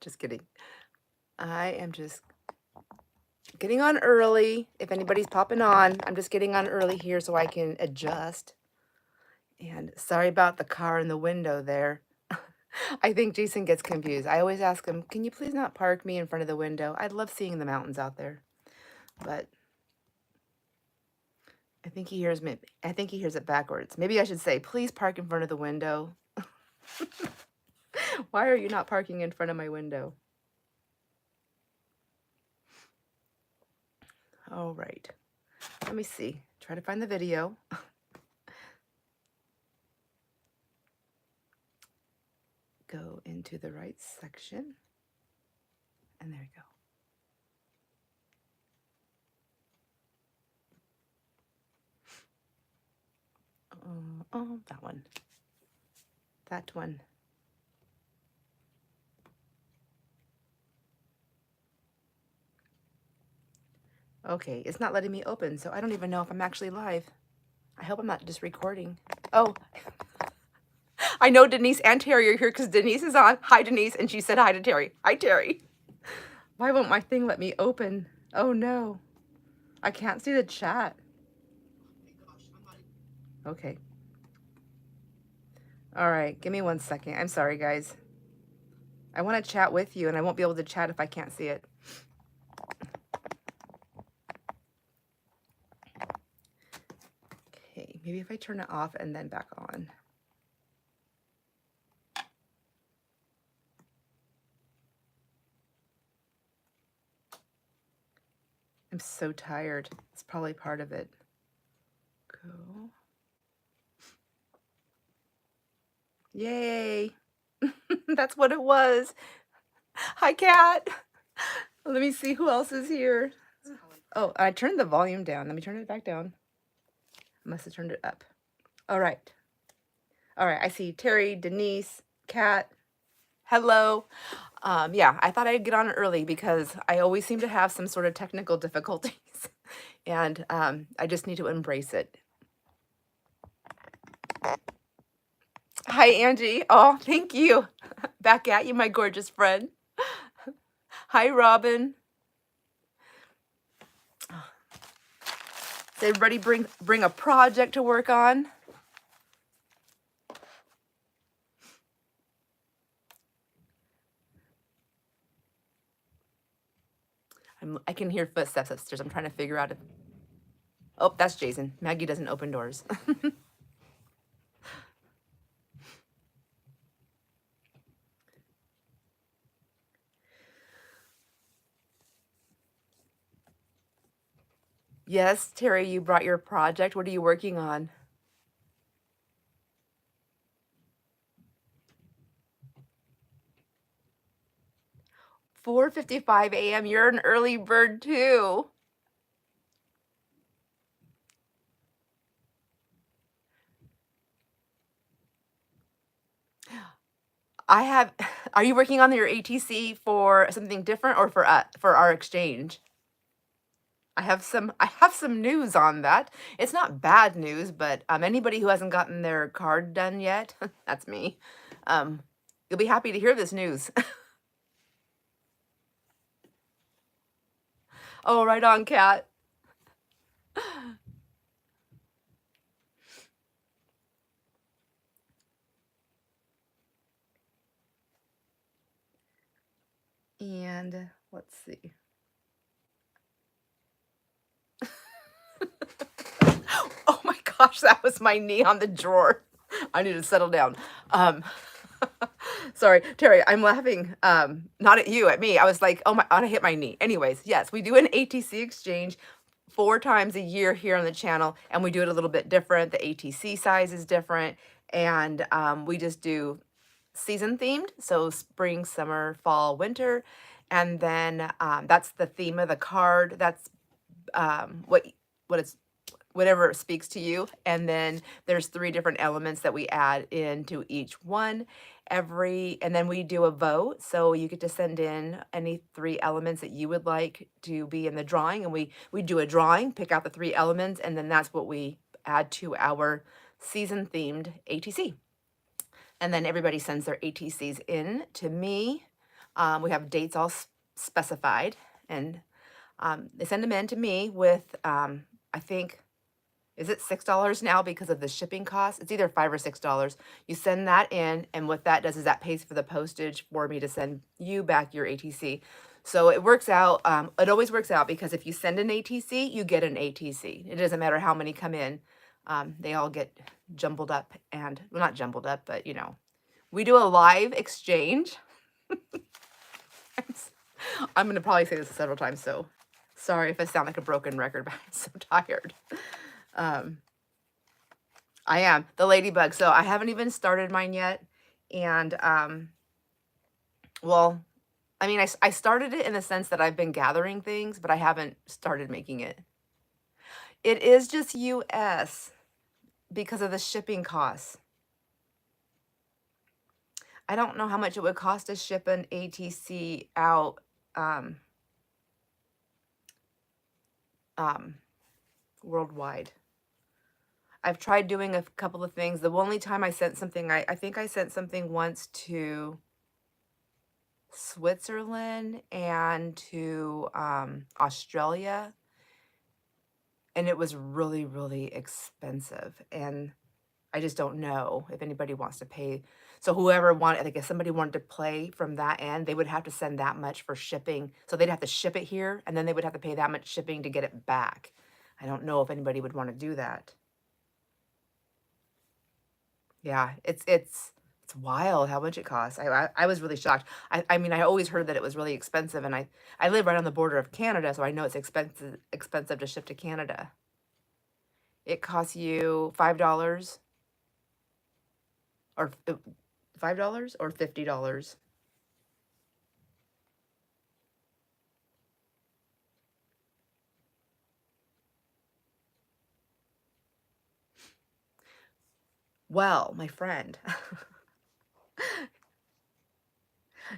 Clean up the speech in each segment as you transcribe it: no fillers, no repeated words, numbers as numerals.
Just kidding. I am just getting on early. If anybody's popping on, I'm just getting on early here so I can adjust. And sorry about the car in the window there. I think Jason gets confused. I always ask him, can you please not park me in front of the window? I love seeing the mountains out there. But I think he hears me. I think he hears it backwards. Maybe I should say, please park in front of the window. Why are you not parking in front of my window? All right. Let me see. Try to find the video. Go into the right section. And there you go. Oh, that one. That one. Okay, it's not letting me open, so I don't even know if I'm actually live. I hope I'm not just recording. Oh, I know Denise and Terry are here because Denise is on. Hi, Denise. And she said hi to Terry. Hi, Terry. Why won't my thing let me open? Oh, no. I can't see the chat. Okay. All right, give me 1 second. I'm sorry, guys. I want to chat with you, and I won't be able to chat if I can't see it. Okay, maybe if I turn it off and then back on. I'm so tired. It's probably part of it. Go. Yay. That's what it was. Hi, Kat. Let me see who else is here. Oh, I turned the volume down. Let me turn it back down. I must have turned it up. All right. All right. I see Terry, Denise, Kat. Hello. Yeah, I thought I'd get on early because I always seem to have some sort of technical difficulties. And I just need to embrace it. Hi, Angie. Oh, thank you. Back at you, my gorgeous friend. Hi, Robin. Does everybody bring a project to work on? I can hear footsteps upstairs. I'm trying to figure out if... Oh, that's Jason. Maggie doesn't open doors. Yes, Terry, you brought your project. What are you working on? 4:55 a.m. You're an early bird too. Are you working on your ATC for something different or for our exchange? I have some news on that. It's not bad news, but anybody who hasn't gotten their card done yet, that's me. You'll be happy to hear this news. Oh, right on, Kat. And let's see. Oh my gosh, that was my knee on the drawer. I need to settle down. Sorry, Terry, I'm laughing. Not at you, at me. I was like, oh my, I hit my knee. Anyways, yes, we do an ATC exchange 4 times a year here on the channel, and we do it a little bit different. The ATC size is different, and we just do season themed, so spring, summer, fall, winter, and then that's the theme of the card. That's what it's whatever speaks to you. And then there's 3 different elements that we add into each one. And then we do a vote. So you get to send in any 3 elements that you would like to be in the drawing. And we do a drawing, pick out the 3 elements, and then that's what we add to our season themed ATC. And then everybody sends their ATCs in to me We have dates all specified, and they send them in to me with, I think, is it $6 now because of the shipping cost? It's either 5 or $6. You send that in, and what that does is that pays for the postage for me to send you back your ATC. So it works out. It always works out because if you send an ATC, you get an ATC. It doesn't matter how many come in. They all get jumbled up and, well, not jumbled up, but we do a live exchange. I'm going to probably say this several times, so sorry if I sound like a broken record, but I'm so tired. I am the ladybug, so I haven't even started mine yet. And well, I mean, I started it in the sense that I've been gathering things, but I haven't started making it. It is just US because of the shipping costs. I don't know how much it would cost to ship an ATC out worldwide. I've tried doing a couple of things. The only time I sent something, I think I sent something once to Switzerland and to Australia, and it was really, really expensive. And I just don't know if anybody wants to pay. So whoever wanted, like if somebody wanted to play from that end, they would have to send that much for shipping. So they'd have to ship it here, and then they would have to pay that much shipping to get it back. I don't know if anybody would want to do that. Yeah, it's wild how much it costs. I was really shocked. I mean, I always heard that it was really expensive, and I live right on the border of Canada, so I know it's expensive to ship to Canada. It costs you $5 or $5 or $50. Well, my friend.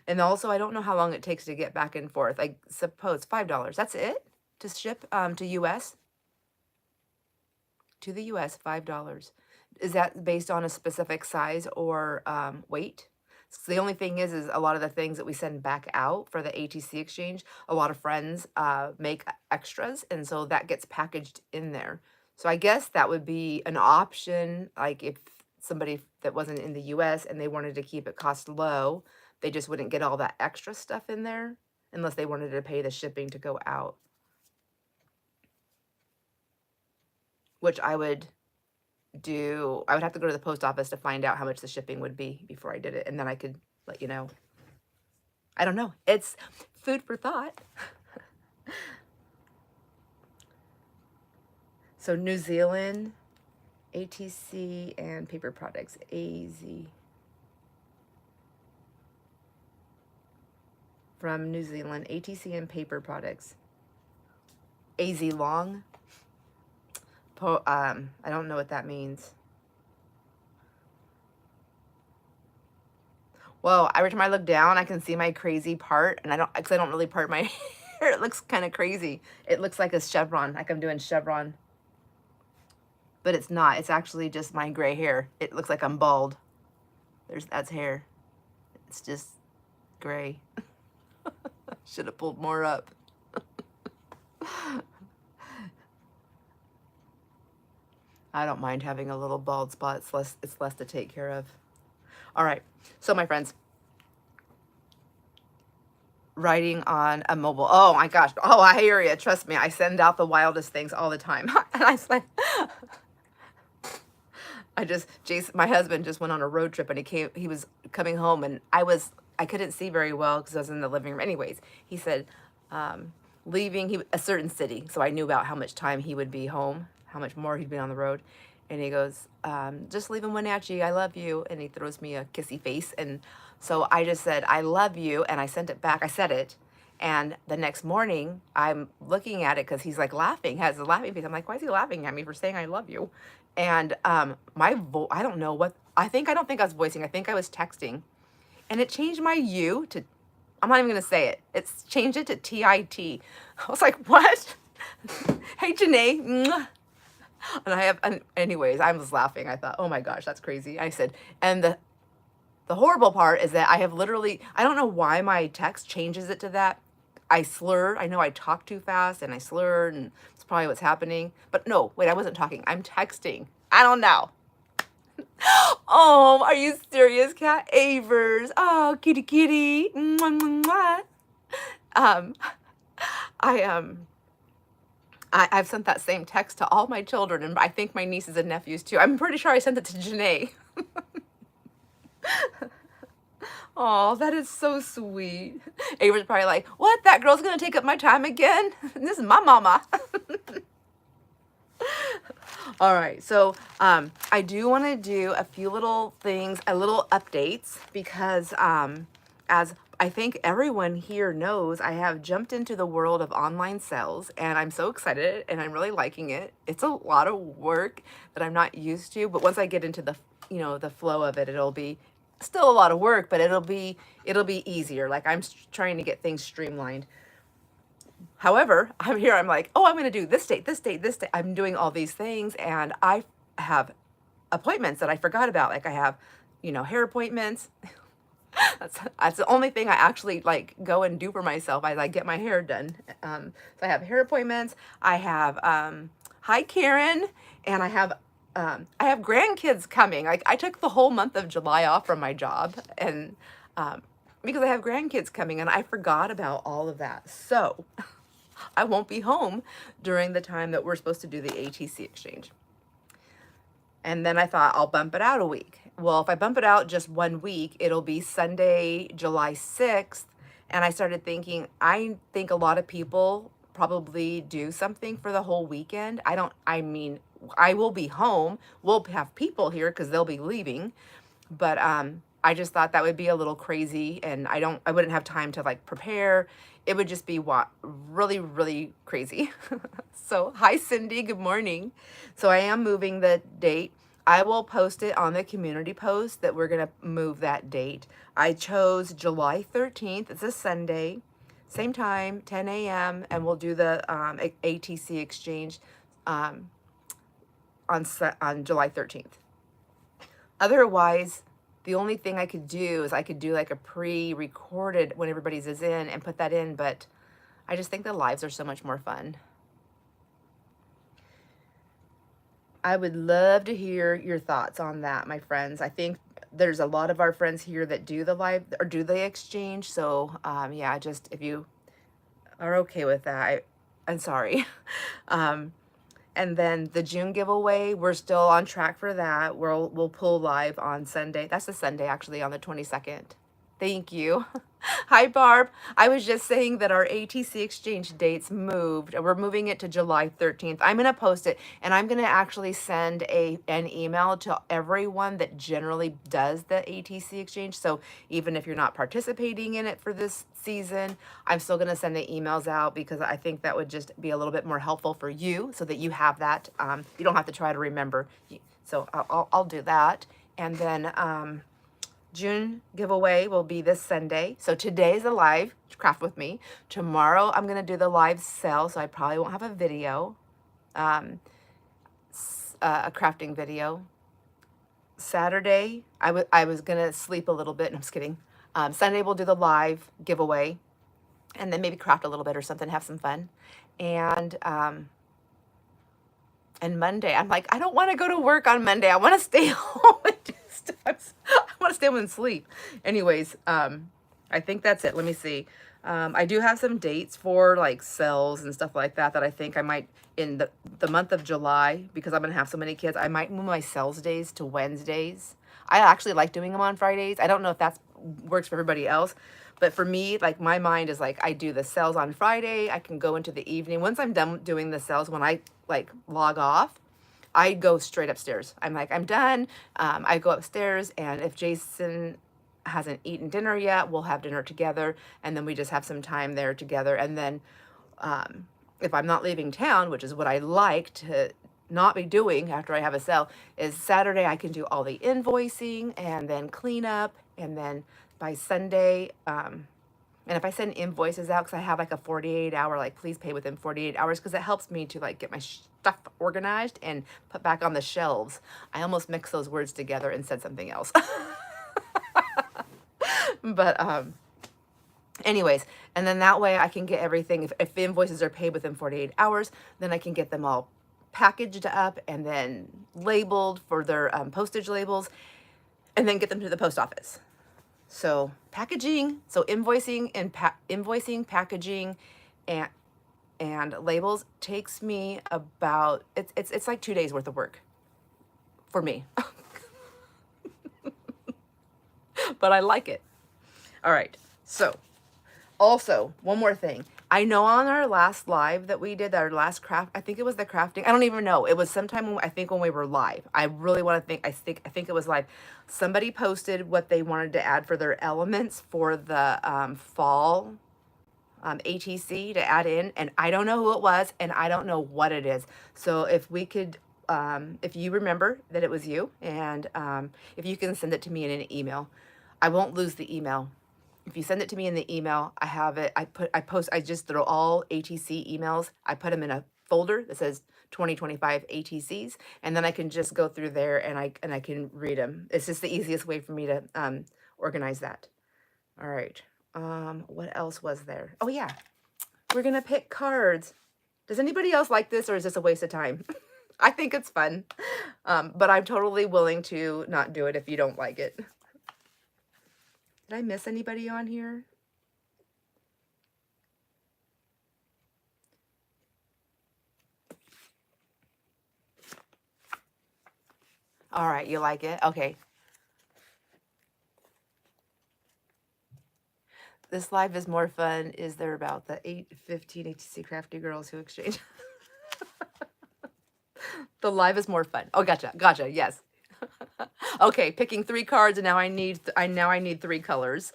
And also, I don't know how long it takes to get back and forth. I suppose $5. That's it to ship to US? To the US, $5. Is that based on a specific size or weight? So the only thing is a lot of the things that we send back out for the ATC exchange, a lot of friends make extras, and so that gets packaged in there. So I guess that would be an option, like if somebody that wasn't in the US and they wanted to keep it cost low, they just wouldn't get all that extra stuff in there unless they wanted to pay the shipping to go out, which I would do. I would have to go to the post office to find out how much the shipping would be before I did it, and then I could let you know. I don't know. It's food for thought. So New Zealand, ATC, and paper products, AZ. From New Zealand, ATC and paper products. AZ long. I don't know what that means. Well, every time I look down, I can see my crazy part, and I don't really part my hair. It looks kind of crazy. It looks like a chevron, like I'm doing chevron. But it's not. It's actually just my gray hair. It looks like I'm bald. That's hair. It's just gray. Should have pulled more up. I don't mind having a little bald spot. It's less to take care of. All right. So my friends, writing on a mobile. Oh my gosh. Oh, I hear you. Trust me. I send out the wildest things all the time. And I was like, Jason, my husband just went on a road trip, and he was coming home, and I couldn't see very well because I was in the living room. Anyways, he said, leaving a certain city. So I knew about how much time he would be home, how much more he'd been on the road. And he goes, just leaving Wenatchee, I love you. And he throws me a kissy face. And so I just said, I love you. And I sent it back. I said it. And the next morning, I'm looking at it because he's like laughing, has a laughing face. I'm like, why is he laughing at me for saying I love you? And my voice, I don't know what, I don't think I was voicing. I think I was texting. And it changed my U to, I'm not even going to say it. It's changed it to TIT. I was like, what? Hey, Janae. Mwah. And anyways, I was laughing. I thought, oh my gosh, that's crazy. I said, and the horrible part is that I have literally, I don't know why my text changes it to that. I slur. I know I talk too fast and I slur, and it's probably what's happening. But no, wait, I wasn't talking. I'm texting. I don't know. Oh, are you serious, Cat Avers? Oh, kitty kitty. Mwah, mwah, mwah. Um, I I've sent that same text to all my children, and I think my nieces and nephews too. I'm pretty sure I sent it to Janae. Oh, that is so sweet. Ava's probably like, what? That girl's gonna take up my time again? This is my mama. All right, so I do want to do a few little things, little updates, because as I think everyone here knows, I have jumped into the world of online sales, and I'm so excited, and I'm really liking it. It's a lot of work that I'm not used to, but once I get into the, you know, the flow of it, it'll be still a lot of work, but it'll be easier. Like I'm trying to get things streamlined. However, I'm here, I'm like, oh, I'm going to do this date, this date, this date. I'm doing all these things, and I have appointments that I forgot about. Like I have, you know, hair appointments. That's the only thing I actually like go and do for myself. I like get my hair done. So I have hair appointments. I have, hi Karen, and I have grandkids coming. Like I took the whole month of July off from my job, and because I have grandkids coming, and I forgot about all of that. So I won't be home during the time that we're supposed to do the ATC exchange. And then I thought I'll bump it out a week. Well, if I bump it out just 1 week, it'll be Sunday, July 6th. And I started thinking, I think a lot of people probably do something for the whole weekend. I mean, I will be home. We'll have people here because they'll be leaving. But I just thought that would be a little crazy, and I wouldn't have time to like prepare. It would just be really, really crazy. So hi Cindy, good morning. So I am moving the date. I will post it on the community post that we're gonna move that date. I chose July 13th, it's a Sunday, same time, 10 a.m. and we'll do the ATC exchange on July 13th. Otherwise, the only thing I could do is I could do like a pre-recorded when everybody's is in and put that in, but I just think the lives are so much more fun. I would love to hear your thoughts on that, my friends. I think there's a lot of our friends here that do the live or do the exchange. So yeah, just if you are okay with that, I'm sorry. And then the June giveaway, we're still on track for that. We'll pull live on Sunday. That's the Sunday, actually, on the 22nd. Thank you. Hi, Barb. I was just saying that our ATC exchange dates moved. We're moving it to July 13th. I'm going to post it, and I'm going to actually send an email to everyone that generally does the ATC exchange. So even if you're not participating in it for this season, I'm still going to send the emails out because I think that would just be a little bit more helpful for you so that you have that. You don't have to try to remember. So I'll do that. And then June giveaway will be this Sunday. So today's a live craft with me. Tomorrow I'm going to do the live sale, so I probably won't have a video, a crafting video. Saturday, I was going to sleep a little bit. No, I'm just kidding. Sunday we'll do the live giveaway and then maybe craft a little bit or something, have some fun. And Monday, I'm like, I don't want to go to work on Monday. I want to stay home and do stuff. I want to stay home and sleep. Anyways, I think that's it. Let me see. I do have some dates for like sales and stuff like that I think I might, in the month of July, because I'm going to have so many kids, I might move my sales days to Wednesdays. I actually like doing them on Fridays. I don't know if that works for everybody else. But for me, like my mind is like, I do the sales on Friday. I can go into the evening. Once I'm done doing the sales, when I like log off, I go straight upstairs. I'm like, I'm done. I go upstairs, and if Jason hasn't eaten dinner yet, we'll have dinner together, and then we just have some time there together. And then if I'm not leaving town, which is what I like to not be doing after I have a sale, is Saturday I can do all the invoicing and then clean up, and then by Sunday, and if I send invoices out, because I have like a 48-hour, like please pay within 48 hours, because it helps me to like get my stuff organized and put back on the shelves. I almost mixed those words together and said something else. But anyways, and then that way I can get everything. If invoices are paid within 48 hours, then I can get them all packaged up and then labeled for their postage labels, and then get them to the post office. So packaging, so invoicing and invoicing, packaging, and labels takes me about it's like 2 days worth of work for me. But I like it. All right. So also, one more thing. I know on our last live that we did, our last craft, I think it was the crafting. I don't even know. It was sometime when, I think when we were live. I really want to think, I think it was live. Somebody posted what they wanted to add for their elements for the fall ATC to add in, and I don't know who it was, and I don't know what it is. So if we could, if you remember that it was you, and if you can send it to me in an email, I won't lose the email. If you send it to me in the email, I have it. I just throw all ATC emails. I put them in a folder that says 2025 ATCs, and then I can just go through there and I can read them. It's just the easiest way for me to organize that. All right. What else was there? Oh yeah, we're gonna pick cards. Does anybody else like this, or is this a waste of time? I think it's fun, but I'm totally willing to not do it if you don't like it. Did I miss anybody on here? All right, you like it? Okay. This live is more fun. Is there about the 8:15 ATC Crafty Girls who exchange? The live is more fun. Oh, gotcha, gotcha. Yes. Okay, picking 3 cards, and now I need 3 colors.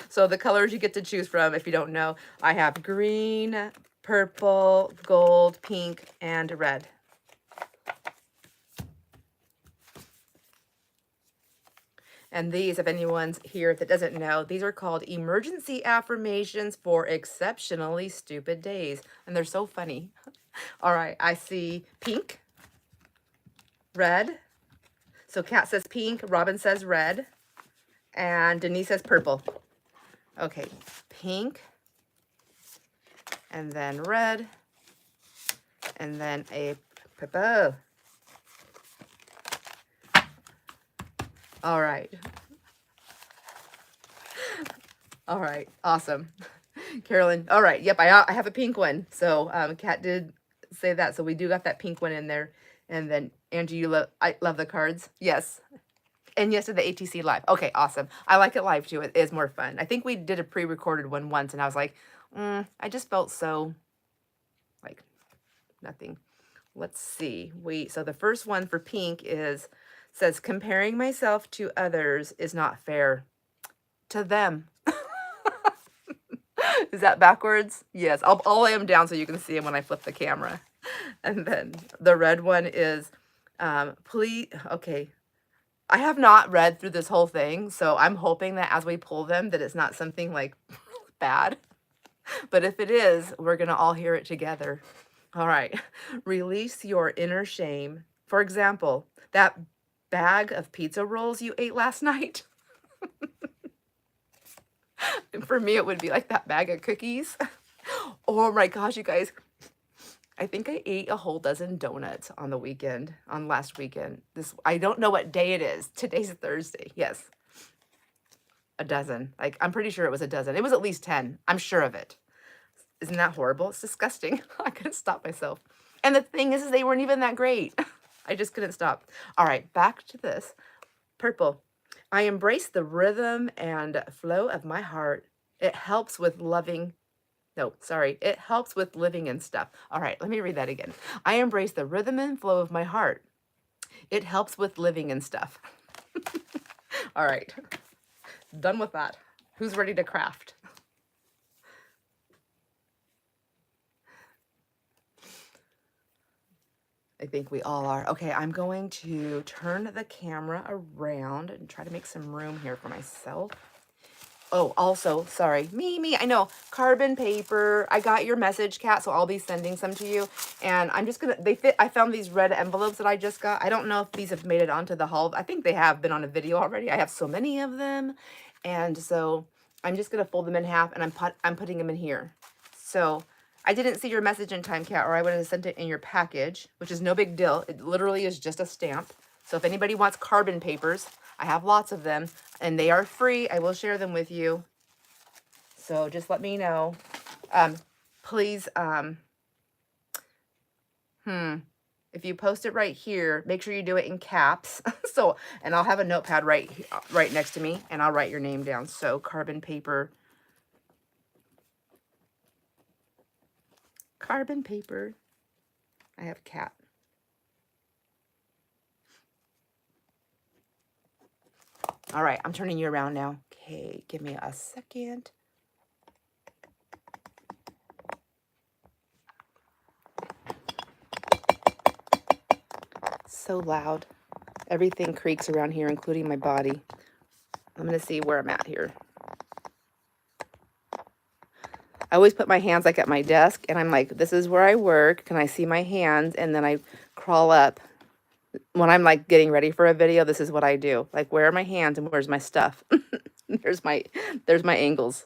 So the colors you get to choose from, if you don't know, I have green, purple, gold, pink, and red. And these, if anyone's here that doesn't know, these are called emergency affirmations for exceptionally stupid days. And they're so funny. All right, I see pink, red. So Kat says pink, Robin says red, and Denise says purple. Okay, pink, and then red, and then a purple. All right. All right, awesome. Carolyn, all right, yep, I have a pink one. So Kat did say that, so we do got that pink one in there. And then Angie, I love the cards. Yes. And yes to the ATC live. Okay, awesome. I like it live too. It is more fun. I think we did a pre-recorded one once, and I was like, I just felt so like nothing. Let's see. So the first one for pink says comparing myself to others is not fair to them. Is that backwards? Yes. I'll lay them down so you can see them when I flip the camera. And then the red one is, please, okay. I have not read through this whole thing, so I'm hoping that as we pull them, that it's not something like bad. But if it is, we're going to all hear it together. All right. Release your inner shame. For example, that bag of pizza rolls you ate last night. And for me, it would be like that bag of cookies. Oh my gosh, you guys. I think I ate a whole dozen donuts on last weekend. I don't know what day it is. Today's Thursday. Yes. A dozen. Like, I'm pretty sure it was a dozen. It was at least 10. I'm sure of it. Isn't that horrible? It's disgusting. I couldn't stop myself. And the thing is they weren't even that great. I just couldn't stop. All right, back to this. Purple. I embrace the rhythm and flow of my heart. It helps with it helps with living and stuff. All right, let me read that again. I embrace the rhythm and flow of my heart. It helps with living and stuff. All right, done with that. Who's ready to craft? I think we all are. Okay, I'm going to turn the camera around and try to make some room here for myself. Oh, also, sorry, I know, carbon paper. I got your message, Kat, so I'll be sending some to you. And I'm just gonna, they fit, I found these red envelopes that I just got. I don't know if these have made it onto the haul. I think they have been on a video already. I have so many of them. And so I'm just gonna fold them in half, and I'm putting them in here. So I didn't see your message in time, Kat, or I would have sent it in your package, which is no big deal. It literally is just a stamp. So if anybody wants carbon papers, I have lots of them, and they are free. I will share them with you. So just let me know. Please, if you post it right here, make sure you do it in caps. So, and I'll have a notepad right next to me, and I'll write your name down. So carbon paper. Carbon paper. I have cat. All right, I'm turning you around now. Okay, give me a second. So loud. Everything creaks around here, including my body. I'm going to see where I'm at here. I always put my hands like at my desk, and I'm like, this is where I work. Can I see my hands? And then I crawl up. When I'm like getting ready for a video, this is what I do. Like, where are my hands and where's my stuff? there's my angles.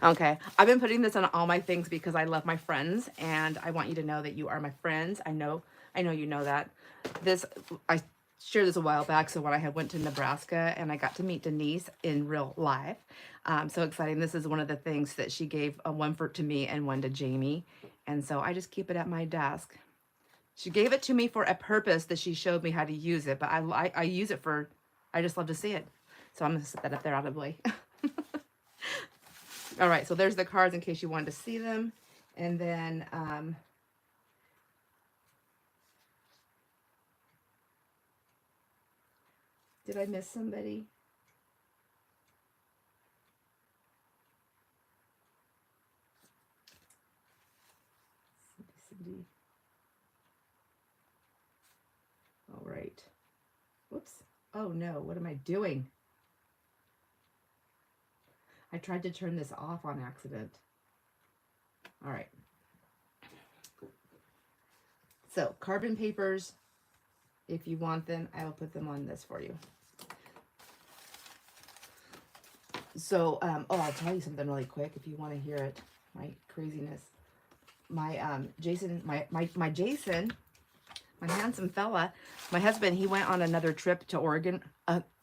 Okay, I've been putting this on all my things because I love my friends, and I want you to know that you are my friends. I know you know that. I shared this a while back. So when I went to Nebraska and I got to meet Denise in real life, so exciting. This is one of the things that she gave, one to me and one to Jamie, and so I just keep it at my desk. She gave it to me for a purpose that she showed me how to use it, but I use it for, I just love to see it. So I'm gonna set that up there out of the way. All right, so there's the cards in case you wanted to see them. And then, did I miss somebody? Cindy. All right. Whoops. Oh no, what am I doing? I tried to turn this off on accident. All right. So carbon papers, if you want them, I will put them on this for you. So, I'll tell you something really quick if you want to hear it. My craziness. My Jason, my Jason, my handsome fella, my husband, he went on another trip to Oregon.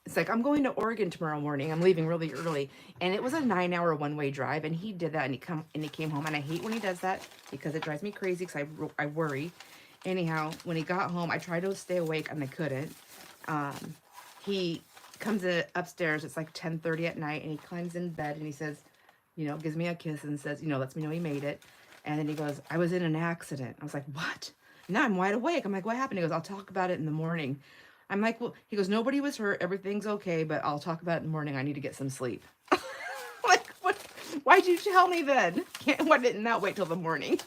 It's like, I'm going to Oregon tomorrow morning. I'm leaving really early. And it was a 9-hour one-way drive. And he did that, and he came home. And I hate when he does that because it drives me crazy because I worry. Anyhow, when he got home, I tried to stay awake and I couldn't. He comes upstairs. It's like 10:30 at night, and he climbs in bed and he says, gives me a kiss and says, lets me know he made it. And then he goes, I was in an accident. I was like, what? Now I'm wide awake. I'm like, what happened? He goes, I'll talk about it in the morning. I'm like, well, he goes, nobody was hurt. Everything's okay, but I'll talk about it in the morning. I need to get some sleep. Like, what? Why'd you tell me then? Why didn't that wait till the morning?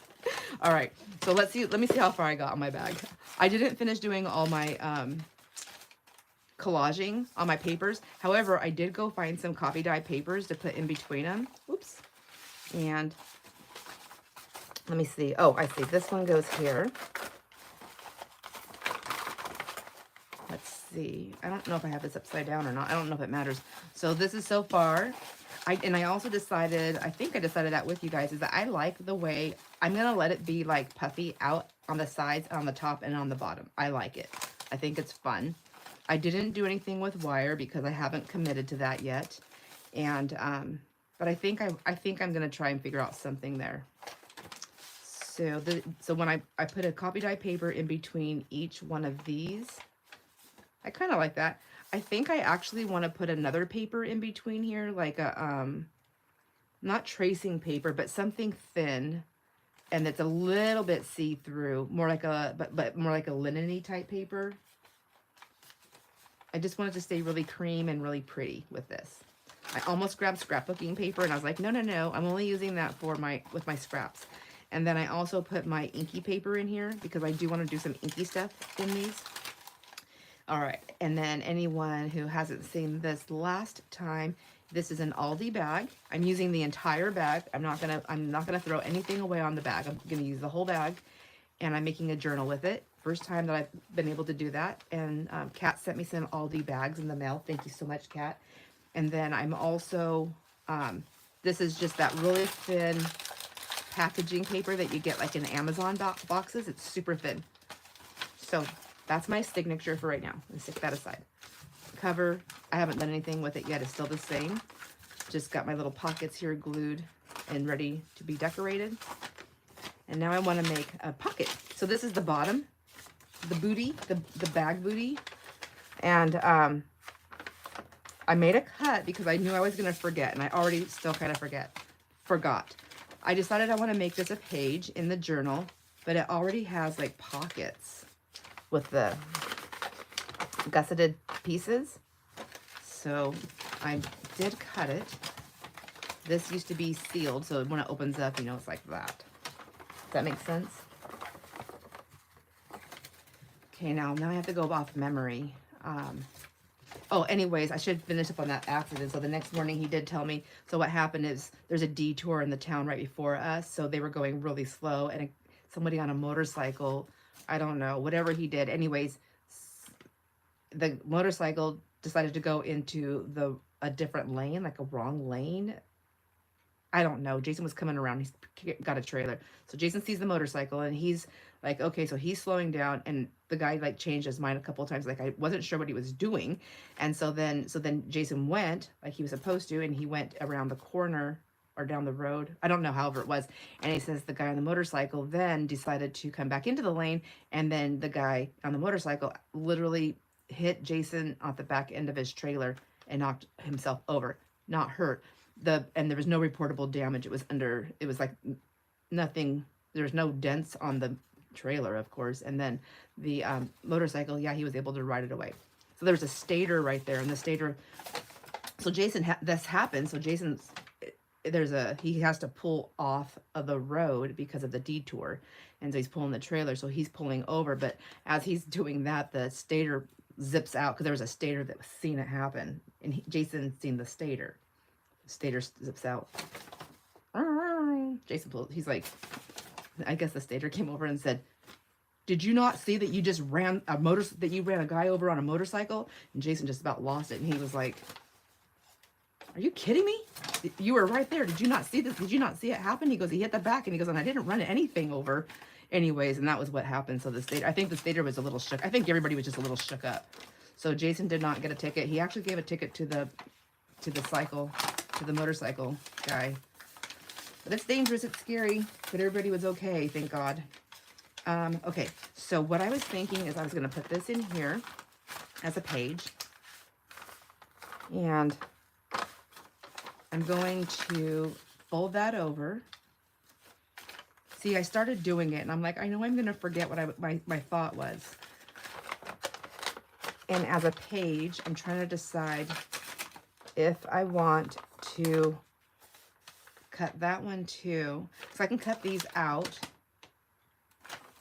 All right. So let me see how far I got on my bag. I didn't finish doing all my collaging on my papers. However, I did go find some copy dye papers to put in between them. Oops. And let me see. Oh, I see. This one goes here. Let's see. I don't know if I have this upside down or not. I don't know if it matters. So this is so far. I also decided, I think I decided that with you guys, is that I like the way, I'm going to let it be like puffy out on the sides, on the top, and on the bottom. I like it. I think it's fun. I didn't do anything with wire because I haven't committed to that yet. And, but I think I'm going to try and figure out something there. So when I put a copy dye paper in between each one of these, I kind of like that. I think I actually want to put another paper in between here, like a, not tracing paper, but something thin, and it's a little bit see-through, more like a, but more like a linen-y type paper. I just wanted to stay really cream and really pretty with this. I almost grabbed scrapbooking paper, and I was like, no, I'm only using that for with my scraps. And then I also put my inky paper in here because I do want to do some inky stuff in these. All right, and then anyone who hasn't seen this last time, this is an Aldi bag. I'm using the entire bag. I'm not gonna throw anything away on the bag. I'm gonna use the whole bag, and I'm making a journal with it. First time that I've been able to do that. And Kat sent me some Aldi bags in the mail. Thank you so much, Kat. And then I'm also, this is just that really thin packaging paper that you get like in Amazon boxes. It's super thin. So that's my signature for right now. Let's stick that aside. Cover, I haven't done anything with it yet. It's still the same. Just got my little pockets here glued and ready to be decorated. And now I want to make a pocket. So this is the bottom, the booty, the bag booty. And I made a cut because I knew I was going to forget, and I already still kind of forgot. I decided I want to make this a page in the journal, but it already has like pockets with the gusseted pieces. So I did cut it. This used to be sealed, so when it opens up, you know, it's like that. Does that make sense? Okay, now I have to go off memory. Oh, anyways, I should finish up on that accident. So the next morning he did tell me, so what happened is there's a detour in the town right before us. So they were going really slow, and somebody on a motorcycle, I don't know, whatever he did. Anyways, the motorcycle decided to go into a different lane, like a wrong lane. I don't know. Jason was coming around. He's got a trailer. So Jason sees the motorcycle and he's like, okay, so he's slowing down, and the guy like changed his mind a couple of times. Like I wasn't sure what he was doing. And so then Jason went like he was supposed to, and he went around the corner or down the road. I don't know, however it was. And he says the guy on the motorcycle then decided to come back into the lane, and then the guy on the motorcycle literally hit Jason at the back end of his trailer and knocked himself over. Not hurt. And there was no reportable damage. It was like nothing. There was no dents on the trailer, of course. And then the motorcycle, yeah, he was able to ride it away. So there was a stator right there, and the stator. So Jason, this happened. So Jason's he has to pull off of the road because of the detour, and so he's pulling the trailer. So he's pulling over, but as he's doing that, the stator zips out because there was a stator that was seeing it happen, and Jason seen the stator. Stator zips out. Jason pulls. He's like, I guess the stator came over and said, "Did you not see that you just ran a guy over on a motorcycle?" And Jason just about lost it, and he was like, "Are you kidding me? You were right there. Did you not see this? Did you not see it happen?" He goes, "He hit the back," and he goes, "And I didn't run anything over." Anyways, and that was what happened. So I think the stator was a little shook. I think everybody was just a little shook up. So Jason did not get a ticket. He actually gave a ticket to the motorcycle guy. But it's dangerous, it's scary, but everybody was okay, thank God. Okay, so what I was thinking is I was going to put this in here as a page, and I'm going to fold that over. See, I started doing it, and I'm like, I know I'm going to forget what my thought was. And as a page, I'm trying to decide if I want to cut that one too, so I can cut these out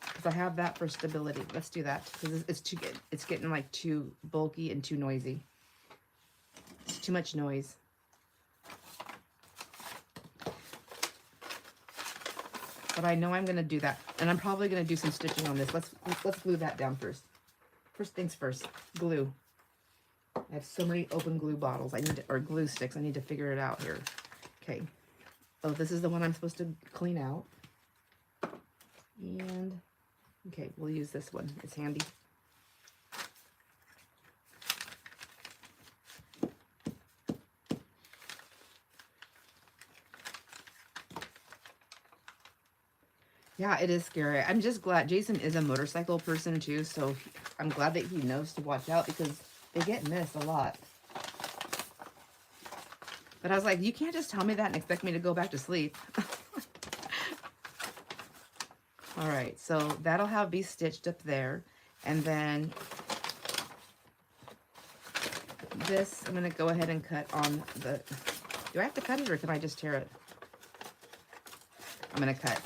because I have that for stability. Let's do that because it's getting like too bulky and too noisy. It's too much noise. But I know I'm going to do that, and I'm probably going to do some stitching on this. Let's glue that down first. First things first, glue. I have so many open glue bottles. Or glue sticks. I need to figure it out here. Okay. Oh, this is the one I'm supposed to clean out. And, okay, we'll use this one. It's handy. Yeah, it is scary. I'm just glad Jason is a motorcycle person too, so I'm glad that he knows to watch out because they get missed a lot. But I was like, you can't just tell me that and expect me to go back to sleep. All right, so that'll be stitched up there. And then this, I'm going to go ahead and cut on the... Do I have to cut it or can I just tear it? I'm going to cut.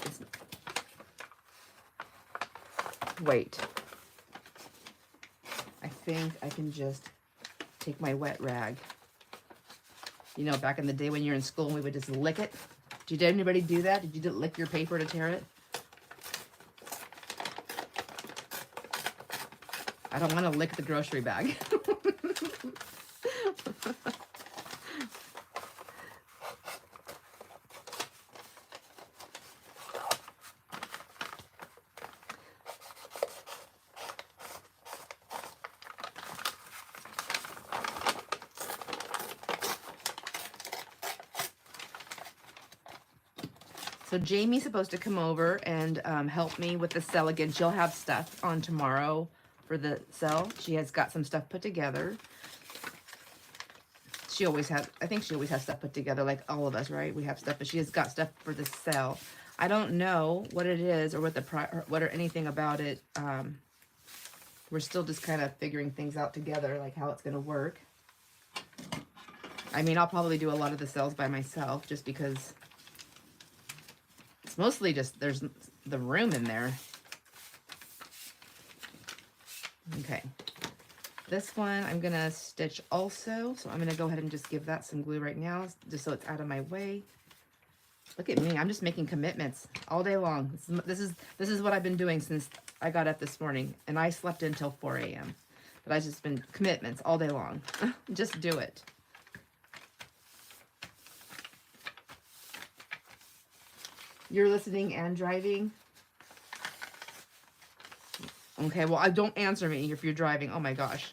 Wait. I think I can just take my wet rag. You know, back in the day when you're in school, we would just lick it. Did anybody do that? Did you lick your paper to tear it? I don't want to lick the grocery bag. So Jamie's supposed to come over and help me with the cell again. She'll have stuff on tomorrow for the cell. She has got some stuff put together. She always has, I think she always has stuff put together, like all of us, right? We have stuff, but she has got stuff for the cell. I don't know what it is or what or anything about it. We're still just kind of figuring things out together, like how it's going to work. I mean, I'll probably do a lot of the cells by myself just because it's mostly just there's the room in there. Okay. This one I'm going to stitch also. So I'm going to go ahead and just give that some glue right now just so it's out of my way. Look at me. I'm just making commitments all day long. This is what I've been doing since I got up this morning, and I slept until 4 a.m. But I've just been commitments all day long. Just do it. You're listening and driving? Okay, well, don't answer me if you're driving. Oh my gosh.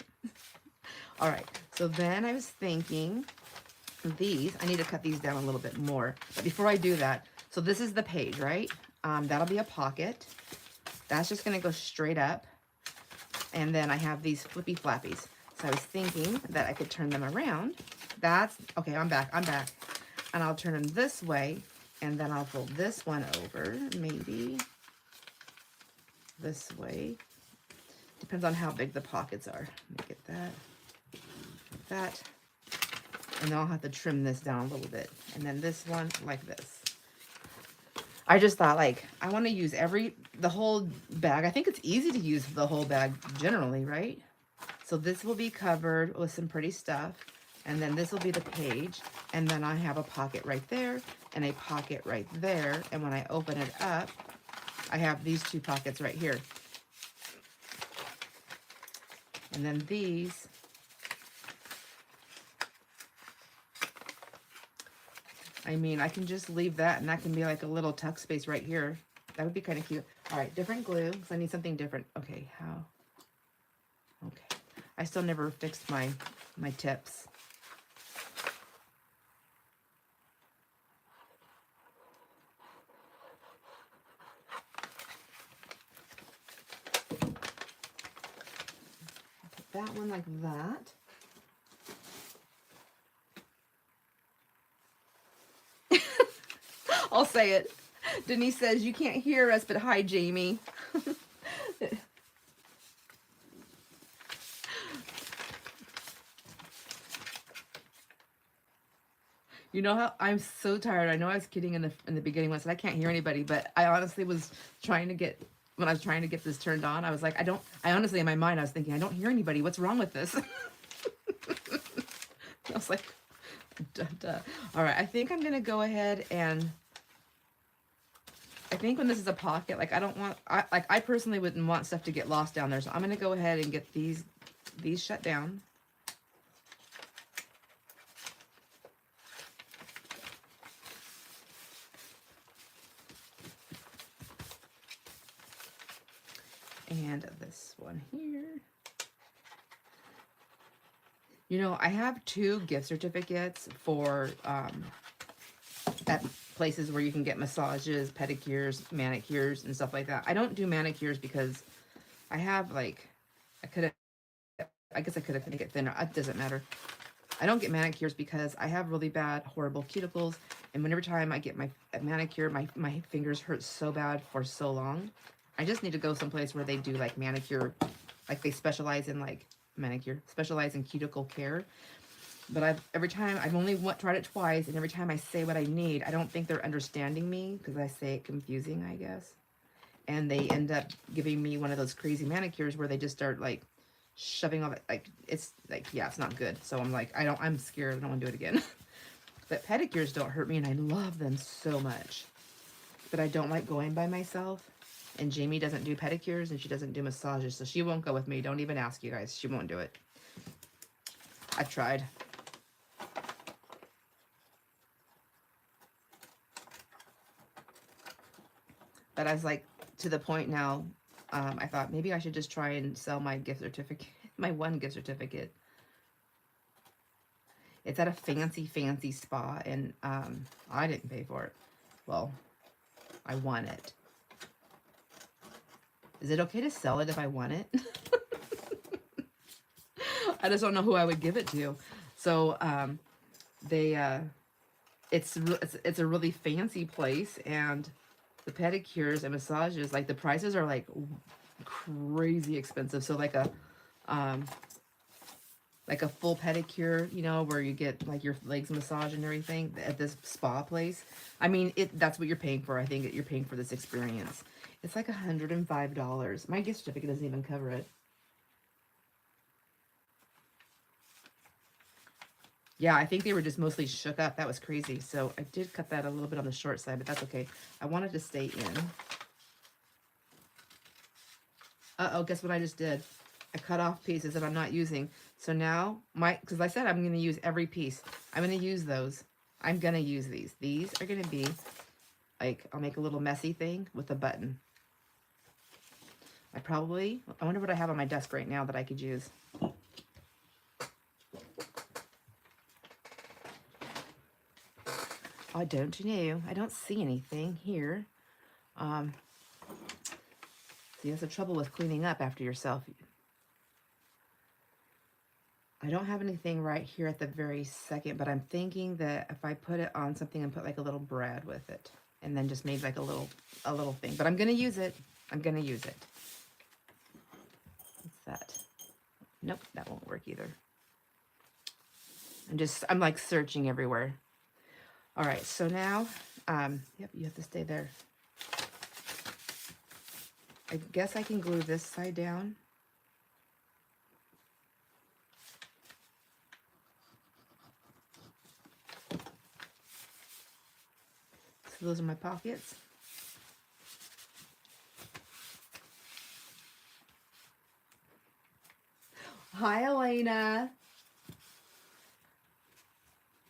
All right, so then I was thinking these, I need to cut these down a little bit more. But before I do that, so this is the page, right? That'll be a pocket. That's just gonna go straight up. And then I have these flippy flappies. So I was thinking that I could turn them around. That's, okay, I'm back. And I'll turn them this way, and then I'll fold this one over, maybe this way. Depends on how big the pockets are. Let me get that, that. And then I'll have to trim this down a little bit. And then this one like this. I just thought, like, I want to use the whole bag. I think it's easy to use the whole bag generally, right? So this will be covered with some pretty stuff. And then this will be the page. And then I have a pocket right there and a pocket right there. And when I open it up, I have these two pockets right here. And then these. I mean, I can just leave that, and that can be like a little tuck space right here. That would be kind of cute. All right, different glue, because I need something different. Okay, how? Okay. I still never fixed my tips. Put that one like that. I'll say it. Denise says, you can't hear us, but hi, Jamie. You know how I'm so tired. I know I was kidding in the beginning when I said I can't hear anybody, but I honestly was trying to get, when I was trying to get this turned on, I was like, I honestly, in my mind, I was thinking, I don't hear anybody. What's wrong with this? I was like, duh, duh. All right, I think I'm going to go ahead and, I think when this is a pocket, like I personally wouldn't want stuff to get lost down there. So I'm going to go ahead and get these shut down. And this one here. You know, I have 2 gift certificates for at places where you can get massages, pedicures, manicures, and stuff like that. I don't do manicures because I have I guess I could have made it thinner. It doesn't matter. I don't get manicures because I have really bad, horrible cuticles. And whenever time I get my manicure, my fingers hurt so bad for so long. I just need to go someplace where they do like manicure, like they specialize in like specialize in cuticle care. But every time I've only tried it twice, and every time I say what I need, I don't think they're understanding me because I say it confusing, I guess. And they end up giving me one of those crazy manicures where they just start like shoving all that, like, it's like, yeah, it's not good. So I'm like, I'm scared. I don't want to do it again. But pedicures don't hurt me, and I love them so much. But I don't like going by myself. And Jamie doesn't do pedicures, and she doesn't do massages, so she won't go with me. Don't even ask, you guys. She won't do it. I've tried. But I was like, to the point now, I thought maybe I should just try and sell my gift certificate, my one gift certificate. It's at a fancy, fancy spa, and I didn't pay for it. Well, I won it. Is it okay to sell it if I won it? I just don't know who I would give it to. So it's a really fancy place, and the pedicures and massages, like the prices are like crazy expensive. So like a full pedicure, you know, where you get like your legs massaged and everything at this spa place. I mean, that's what you're paying for. I think you're paying for this experience. It's like $105. My gift certificate doesn't even cover it. Yeah, I think they were just mostly shook up. That was crazy. So I did cut that a little bit on the short side, but that's okay. I wanted to stay in. Uh-oh, guess what I just did? I cut off pieces that I'm not using. So now, because I said I'm going to use every piece. I'm going to use those. I'm going to use these. These are going to be, like, I'll make a little messy thing with a button. I wonder what I have on my desk right now that I could use. I don't know. I don't see anything here. See, that's the trouble with cleaning up after yourself. I don't have anything right here at the very second, but I'm thinking that if I put it on something and put like a little bread with it, and then just made like a little thing. But I'm gonna use it. I'm gonna use it. What's that? Nope, that won't work either. I'm like searching everywhere. All right, so now, yep, you have to stay there. I guess I can glue this side down. So those are my pockets. Hi, Elena.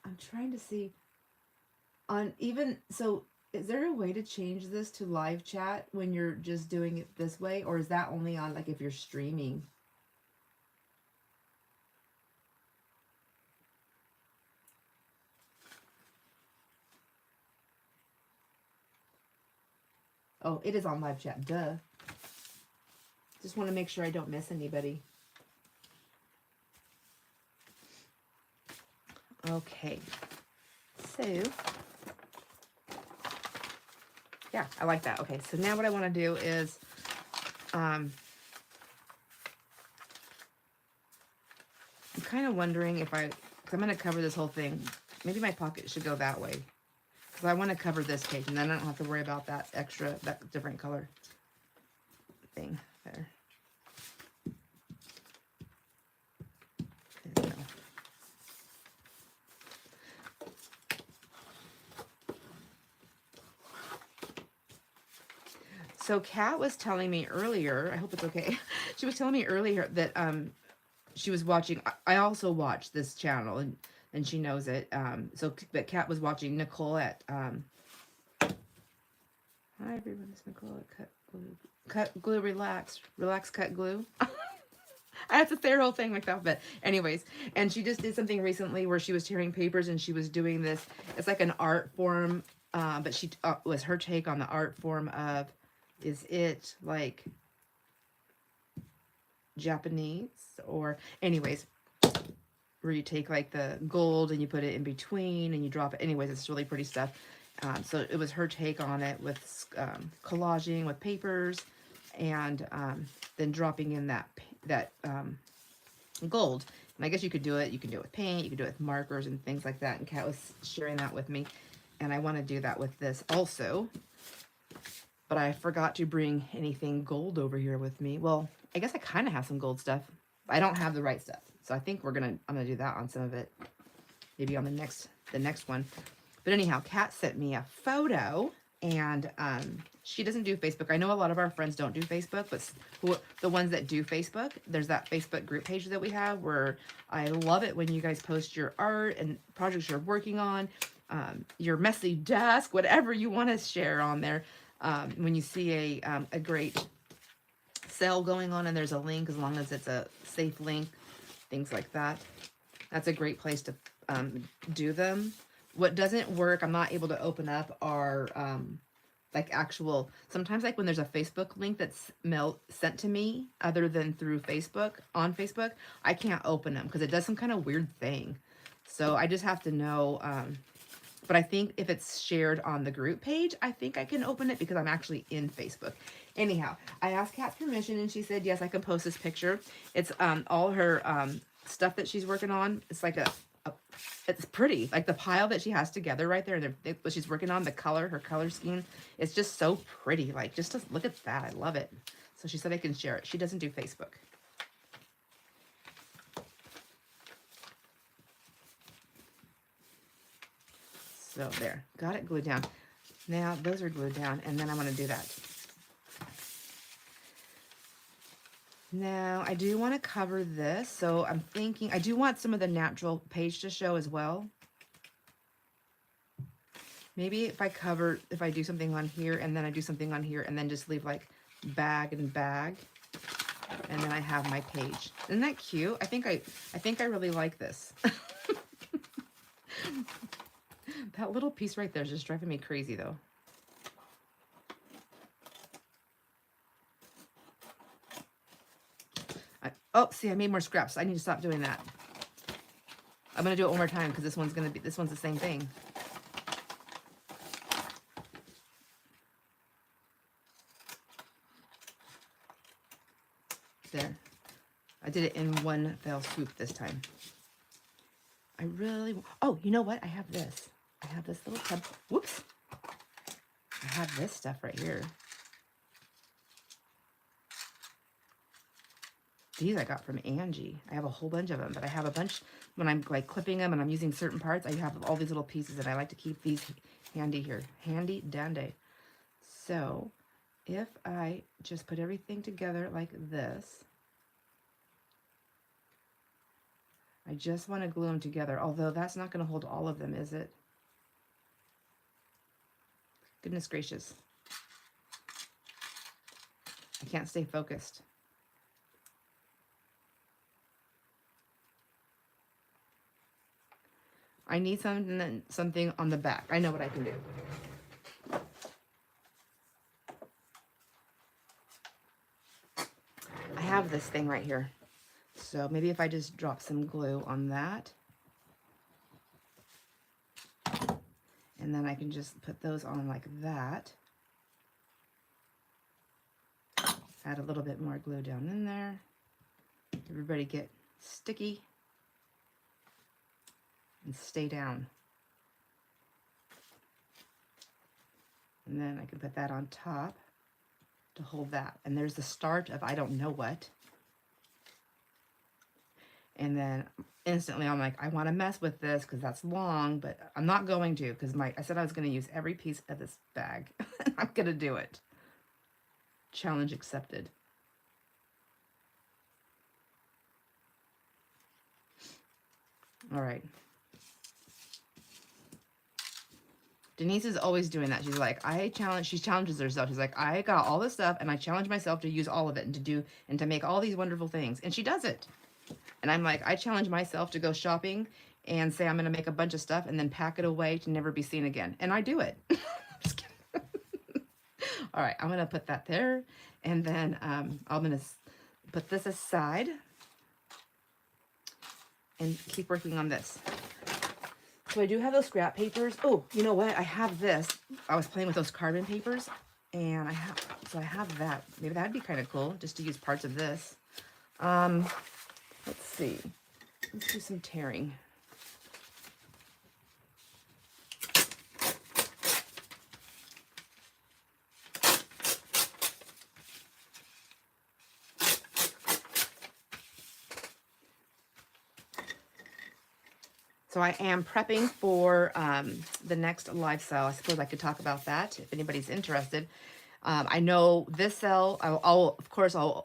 I'm trying to see so is there a way to change this to live chat when you're just doing it this way, or is that only on like if you're streaming? Oh, it is on live chat, duh. Just want to make sure I don't miss anybody. Okay, so yeah, I like that. Okay, so now what I want to do is I'm kind of wondering if because I'm going to cover this whole thing. Maybe my pocket should go that way, because I want to cover this page, and then I don't have to worry about that different color thing there. There we go. So Kat was telling me earlier, I hope it's okay. She was telling me earlier that she was watching, I also watch this channel, and she knows it. But Kat was watching Nicole at hi everyone, it's Nicole at Cut Glue Relax Cut Glue. I have to say her whole thing like that, but anyways, and she just did something recently where she was tearing papers, and she was doing this. It's like an art form, but she was her take on the art form of, is it like Japanese, or anyways, where you take like the gold and you put it in between and you drop it. Anyways, it's really pretty stuff. So it was her take on it with collaging with papers, and then dropping in that gold. And I guess you could do it with paint, you could do it with markers and things like that. And Kat was sharing that with me, and I want to do that with this also. But I forgot to bring anything gold over here with me. Well, I guess I kind of have some gold stuff. I don't have the right stuff. So I think I'm gonna do that on some of it. Maybe on the next one. But anyhow, Kat sent me a photo, and she doesn't do Facebook. I know a lot of our friends don't do Facebook, but the ones that do Facebook, there's that Facebook group page that we have where I love it when you guys post your art and projects you're working on, your messy desk, whatever you want to share on there. When you see a great sale going on and there's a link, as long as it's a safe link, things like that. That's a great place to do them. What doesn't work, I'm not able to open up, are like actual, sometimes like when there's a Facebook link that's sent to me other than through Facebook, on Facebook, I can't open them because it does some kind of weird thing. So I just have to know, but I think if it's shared on the group page, I think I can open it because I'm actually in Facebook. Anyhow, I asked Kat permission and she said, yes, I can post this picture. It's all her stuff that she's working on. It's like it's pretty, like the pile that she has together right there, and what she's working on, the color, her color scheme, it's just so pretty. Like, just to look at that, I love it. So she said I can share it. She doesn't do Facebook. So there, got it glued down. Now those are glued down, and then I want to do that. Now I do want to cover this, so I'm thinking I do want some of the natural page to show as well. Maybe if I do something on here and then I do something on here and then just leave like bag and bag, and then I have my page. Isn't that cute? I think I really like this. That little piece right there is just driving me crazy though. Oh, see, I made more scraps. I need to stop doing that. I'm gonna do it one more time because this one's the same thing. There. I did it in one fell swoop this time. Oh, you know what? I have this. I have this little tub. Whoops. I have this stuff right here. These I got from Angie. I have a whole bunch of them, but I have a bunch when I'm like clipping them and I'm using certain parts. I have all these little pieces, and I like to keep these handy here. Handy dandy. So if I just put everything together like this, I just want to glue them together, although that's not going to hold all of them, is it? Goodness gracious. I can't stay focused. I need something on the back. I know what I can do. I have this thing right here. So maybe if I just drop some glue on that, and then I can just put those on like that. Add a little bit more glue down in there. Everybody get sticky and stay down. And then I can put that on top to hold that. And there's the start of I don't know what. And then instantly I'm like, I want to mess with this because that's long, but I'm not going to because I said I was going to use every piece of this bag. I'm going to do it. Challenge accepted. All right. Denise is always doing that. She's like, she challenges herself. She's like, I got all this stuff and I challenge myself to use all of it and to make all these wonderful things. And she does it. And I'm like, I challenge myself to go shopping and say I'm going to make a bunch of stuff and then pack it away to never be seen again. And I do it. Just kidding. All right, I'm going to put that there. And then I'm going to put this aside and keep working on this. So I do have those scrap papers. Oh, you know what? I have this. I was playing with those carbon papers, and I have that. Maybe that'd be kind of cool just to use parts of this. Let's see. Let's do some tearing. So I am prepping for the next live sale. I suppose I could talk about that if anybody's interested. I know this sale, of course, I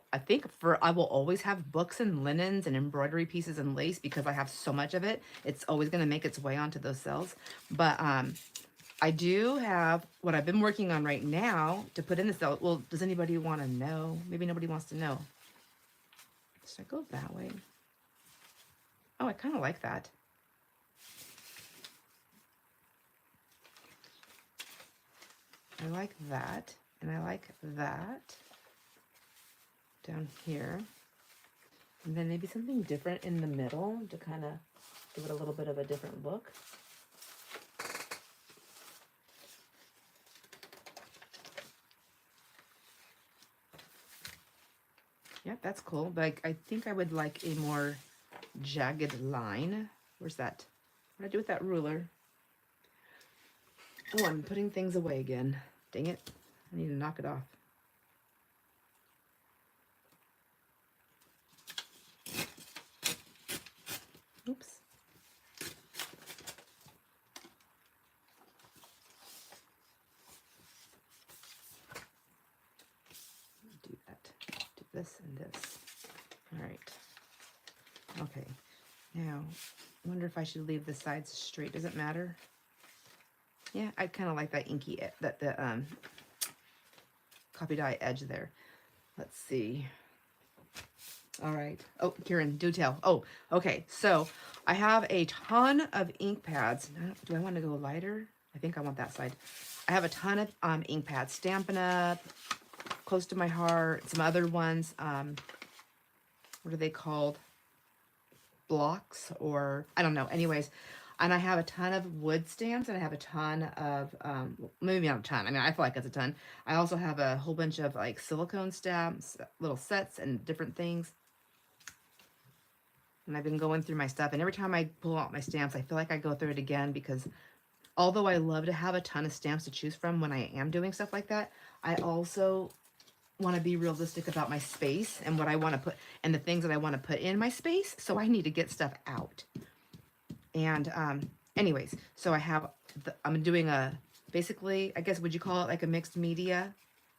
will always have books and linens and embroidery pieces and lace because I have so much of it. It's always going to make its way onto those sales. But I do have what I've been working on right now to put in the sale. Well, does anybody want to know? Maybe nobody wants to know. Should I go that way? Oh, I kind of like that. I like that, and I like that down here. And then maybe something different in the middle to kind of give it a little bit of a different look. Yeah, that's cool, but I think I would like a more jagged line. Where's that? What did I do with that ruler? Oh, I'm putting things away again. Dang it. I need to knock it off. Oops. Do that. Do this and this. All right. Okay. Now, I wonder if I should leave the sides straight. Does it matter? Yeah, I kind of like that inky, the copy dye edge there. Let's see. All right. Oh, Karen, do tell. Oh, okay. So I have a ton of ink pads. Do I want to go lighter? I think I want that side. I have a ton of ink pads, Stampin' Up, Close to My Heart, some other ones. What are they called? Blocks, or I don't know. Anyways, and I have a ton of wood stamps, and I have a ton of, maybe not a ton. I mean, I feel like it's a ton. I also have a whole bunch of like silicone stamps, little sets and different things. And I've been going through my stuff, and every time I pull out my stamps, I feel like I go through it again because although I love to have a ton of stamps to choose from when I am doing stuff like that, I also want to be realistic about my space and what I want to put and the things that I want to put in my space. So I need to get stuff out. And anyways, so I'm doing basically, I guess, would you call it like a mixed media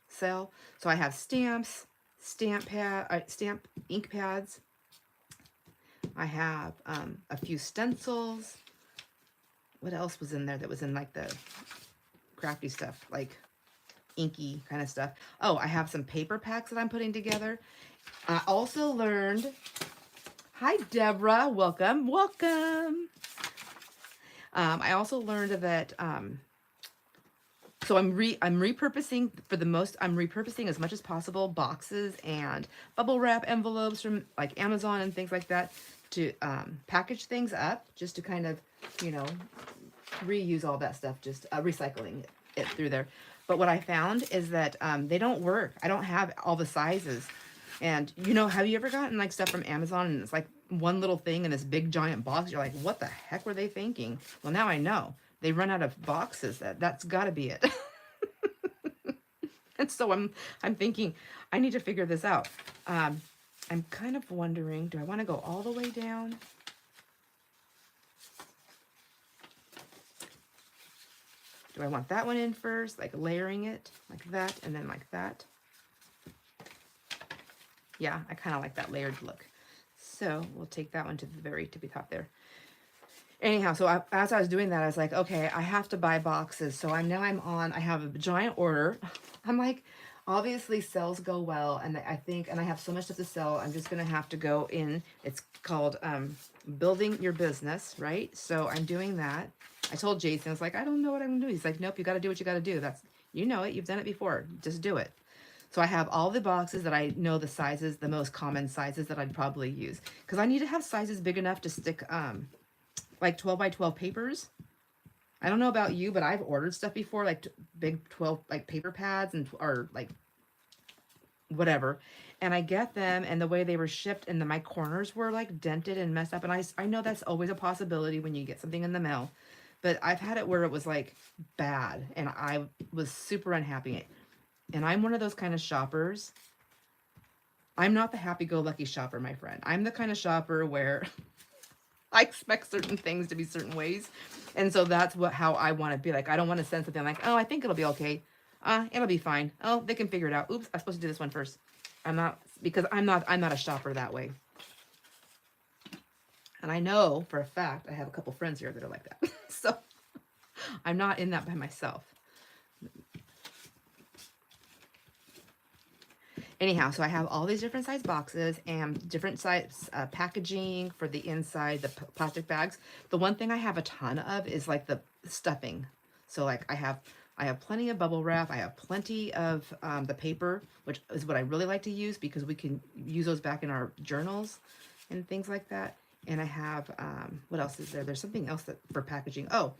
sale? So I have stamps, stamp ink pads. I have a few stencils. What else was in there that was in like the crafty stuff, like inky kind of stuff? Oh, I have some paper packs that I'm putting together. I also learned, hi Deborah, welcome, welcome. I also learned that, so I'm repurposing I'm repurposing as much as possible boxes and bubble wrap envelopes from like Amazon and things like that to package things up, just to kind of, you know, reuse all that stuff, just recycling it through there. But what I found is that they don't work. I don't have all the sizes. And, you know, have you ever gotten like stuff from Amazon and it's like one little thing in this big giant box? You're like, what the heck were they thinking? Well, now I know. They run out of boxes. That's got to be it. And so I'm thinking, I need to figure this out. I'm kind of wondering, do I want to go all the way down? Do I want that one in first, like layering it like that and then like that? Yeah, I kind of like that layered look. So we'll take that one to the very tippy top there. Anyhow, so as I was doing that, I was like, okay, I have to buy boxes. So I have a giant order. I'm like, obviously sales go well. And I have so much stuff to sell. I'm just going to have to go in. It's called building your business, right? So I'm doing that. I told Jason, I was like, I don't know what I'm going to do. He's like, nope, you got to do what you got to do. You know it. You've done it before. Just do it. So I have all the boxes that I know the sizes, the most common sizes that I'd probably use. Because I need to have sizes big enough to stick like 12 by 12 papers. I don't know about you, but I've ordered stuff before, like big 12 like paper pads or like whatever. And I get them, and the way they were shipped, and my corners were like dented and messed up. And I know that's always a possibility when you get something in the mail. But I've had it where it was like bad, and I was super unhappy. And I'm one of those kind of shoppers. I'm not the happy-go-lucky shopper, my friend. I'm the kind of shopper where I expect certain things to be certain ways. And so that's how I want to be. Like, I don't want to send something like, oh, I think it'll be okay. It'll be fine. Oh, they can figure it out. Oops, I'm supposed to do this one first. I'm not, because I'm not a shopper that way. And I know for a fact, I have a couple friends here that are like that. So I'm not in that by myself. Anyhow, so I have all these different size boxes and different size packaging for the inside, the plastic bags. The one thing I have a ton of is like the stuffing. So like I have plenty of bubble wrap. I have plenty of the paper, which is what I really like to use because we can use those back in our journals and things like that. And I have, what else is there? There's something else that for packaging. Oh,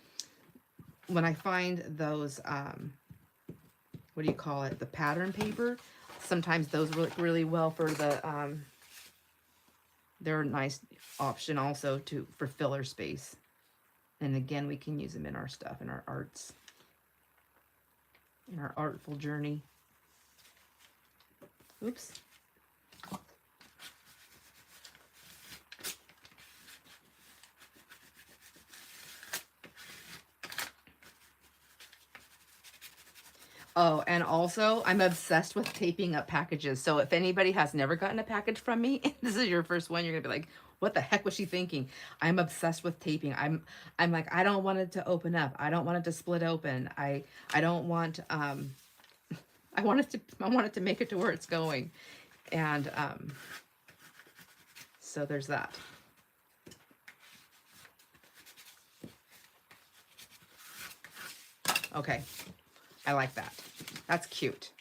when I find those, what do you call it? The pattern paper. Sometimes those work really well for the, they're a nice option also for filler space. And again, we can use them in our stuff, in our arts, in our artful journey. Oops. Oh, and also I'm obsessed with taping up packages. So if anybody has never gotten a package from me, and this is your first one, you're gonna be like, what the heck was she thinking? I'm obsessed with taping. I'm like, I don't want it to open up. I don't want it to split open. I don't want I want it to make it to where it's going. And so there's that. Okay. I like that. That's cute.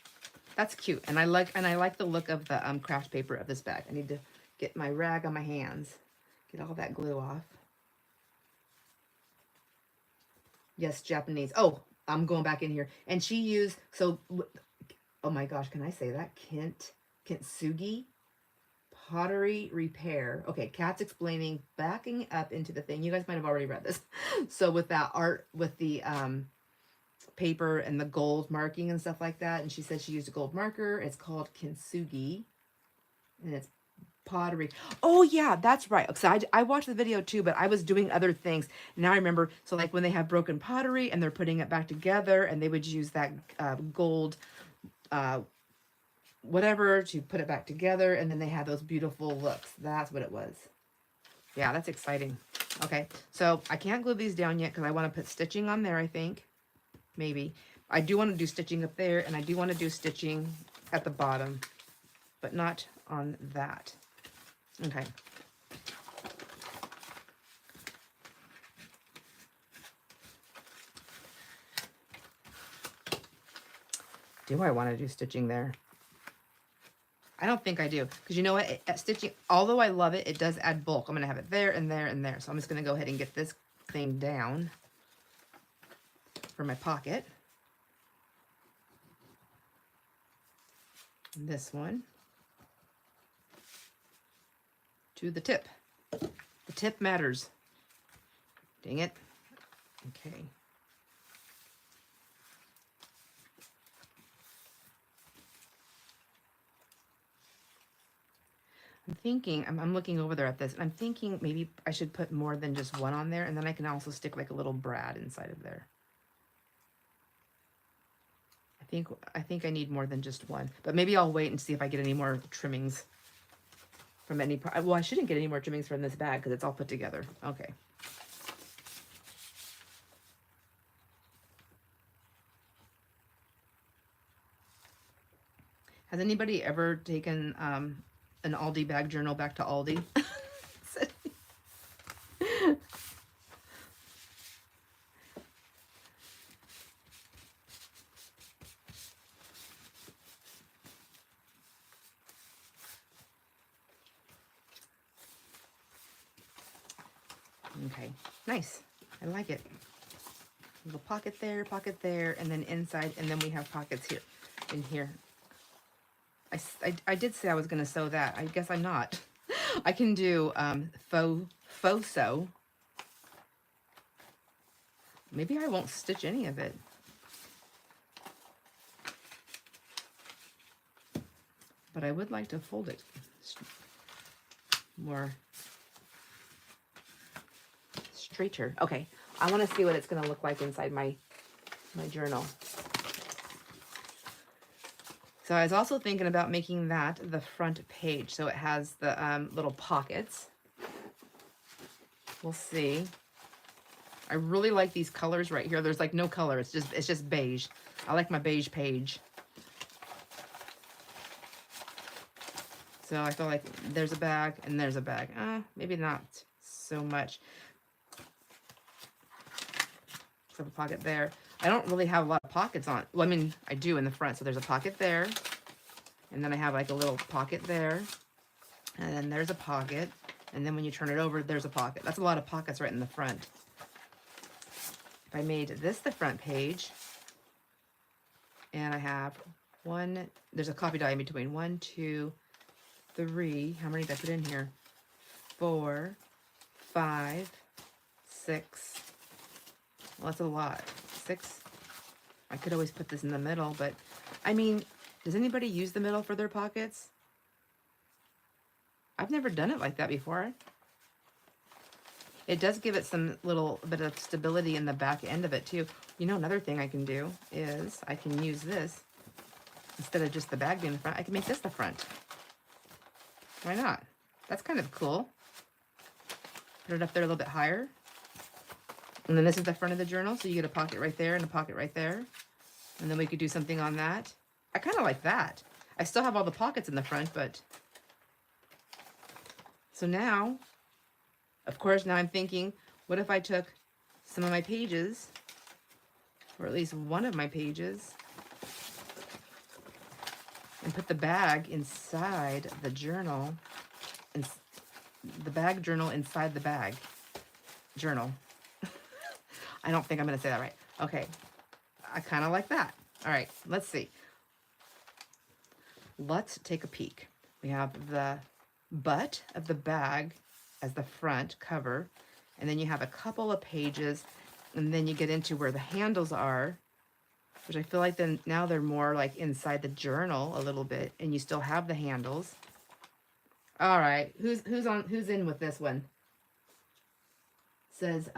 That's cute. And I like the look of the craft paper of this bag. I need to get my rag on my hands. Get all that glue off. Yes, Japanese. Oh, I'm going back in here. And she used, so, oh my gosh, can I say that? Kintsugi pottery repair. Okay, Kat's explaining, backing up into the thing. You guys might have already read this. So with that art, with the paper and the gold marking and stuff like that, and she said she used a gold marker. It's called kintsugi, and it's pottery. Oh yeah, that's right. So I watched the video too, but I was doing other things. Now I remember. So like when they have broken pottery and they're putting it back together, and they would use that gold whatever to put it back together, and then they have those beautiful looks. That's what it was. Yeah, that's exciting. Okay, so I can't glue these down yet because I want to put stitching on there, I think. Maybe. I do want to do stitching up there, and I do want to do stitching at the bottom, but not on that. Okay. Do I want to do stitching there? I don't think I do, because you know what? Stitching, although I love it, it does add bulk. I'm going to have it there and there and there. So I'm just going to go ahead and get this thing down for my pocket. And this one to the tip. The tip matters. Dang it. Okay. I'm thinking, I'm looking over there at this, and I'm thinking maybe I should put more than just one on there, and then I can also stick like a little brad inside of there. I think I need more than just one, but maybe I'll wait and see if I get any more trimmings from any part. Well, I shouldn't get any more trimmings from this bag because it's all put together. Okay. Has anybody ever taken an Aldi Bag Journal back to Aldi? Okay, nice. I like it. Little pocket there, and then inside, and then we have pockets here, in here. I did say I was going to sew that. I guess I'm not. I can do faux sew. Maybe I won't stitch any of it. But I would like to fold it more. traitor. Okay, I want to see what it's going to look like inside my journal. So I was also thinking about making that the front page, so it has the little pockets. We'll see. I really like these colors right here. There's like no color. It's just beige. I like my beige page. So I feel like there's a bag and there's a bag. Maybe not so much. So a pocket there. I don't really have a lot of pockets on. Well, I mean, I do in the front. So there's a pocket there. And then I have like a little pocket there. And then there's a pocket. And then when you turn it over, there's a pocket. That's a lot of pockets right in the front. If I made this the front page, and I have there's a copy die in between. 1, 2, 3. How many did I put in here? 4, 5, 6. Well, that's a lot. 6. I could always put this in the middle, but I mean, does anybody use the middle for their pockets? I've never done it like that before. It does give it some little bit of stability in the back end of it too. You know, another thing I can do is I can use this instead of just the bag being the front. I can make this the front. Why not? That's kind of cool. Put it up there a little bit higher. And then this is the front of the journal, so you get a pocket right there and a pocket right there. And then we could do something on that. I kind of like that. I still have all the pockets in the front, but... So now, of course, now I'm thinking, what if I took some of my pages, or at least one of my pages, and put the bag inside the journal, and the bag journal inside the bag journal. I don't think I'm going to say that right. Okay. I kind of like that. All right. Let's see. Let's take a peek. We have the butt of the bag as the front cover. And then you have a couple of pages. And then you get into where the handles are, which I feel like then now they're more like inside the journal a little bit. And you still have the handles. All right. Who's in with this one? Says,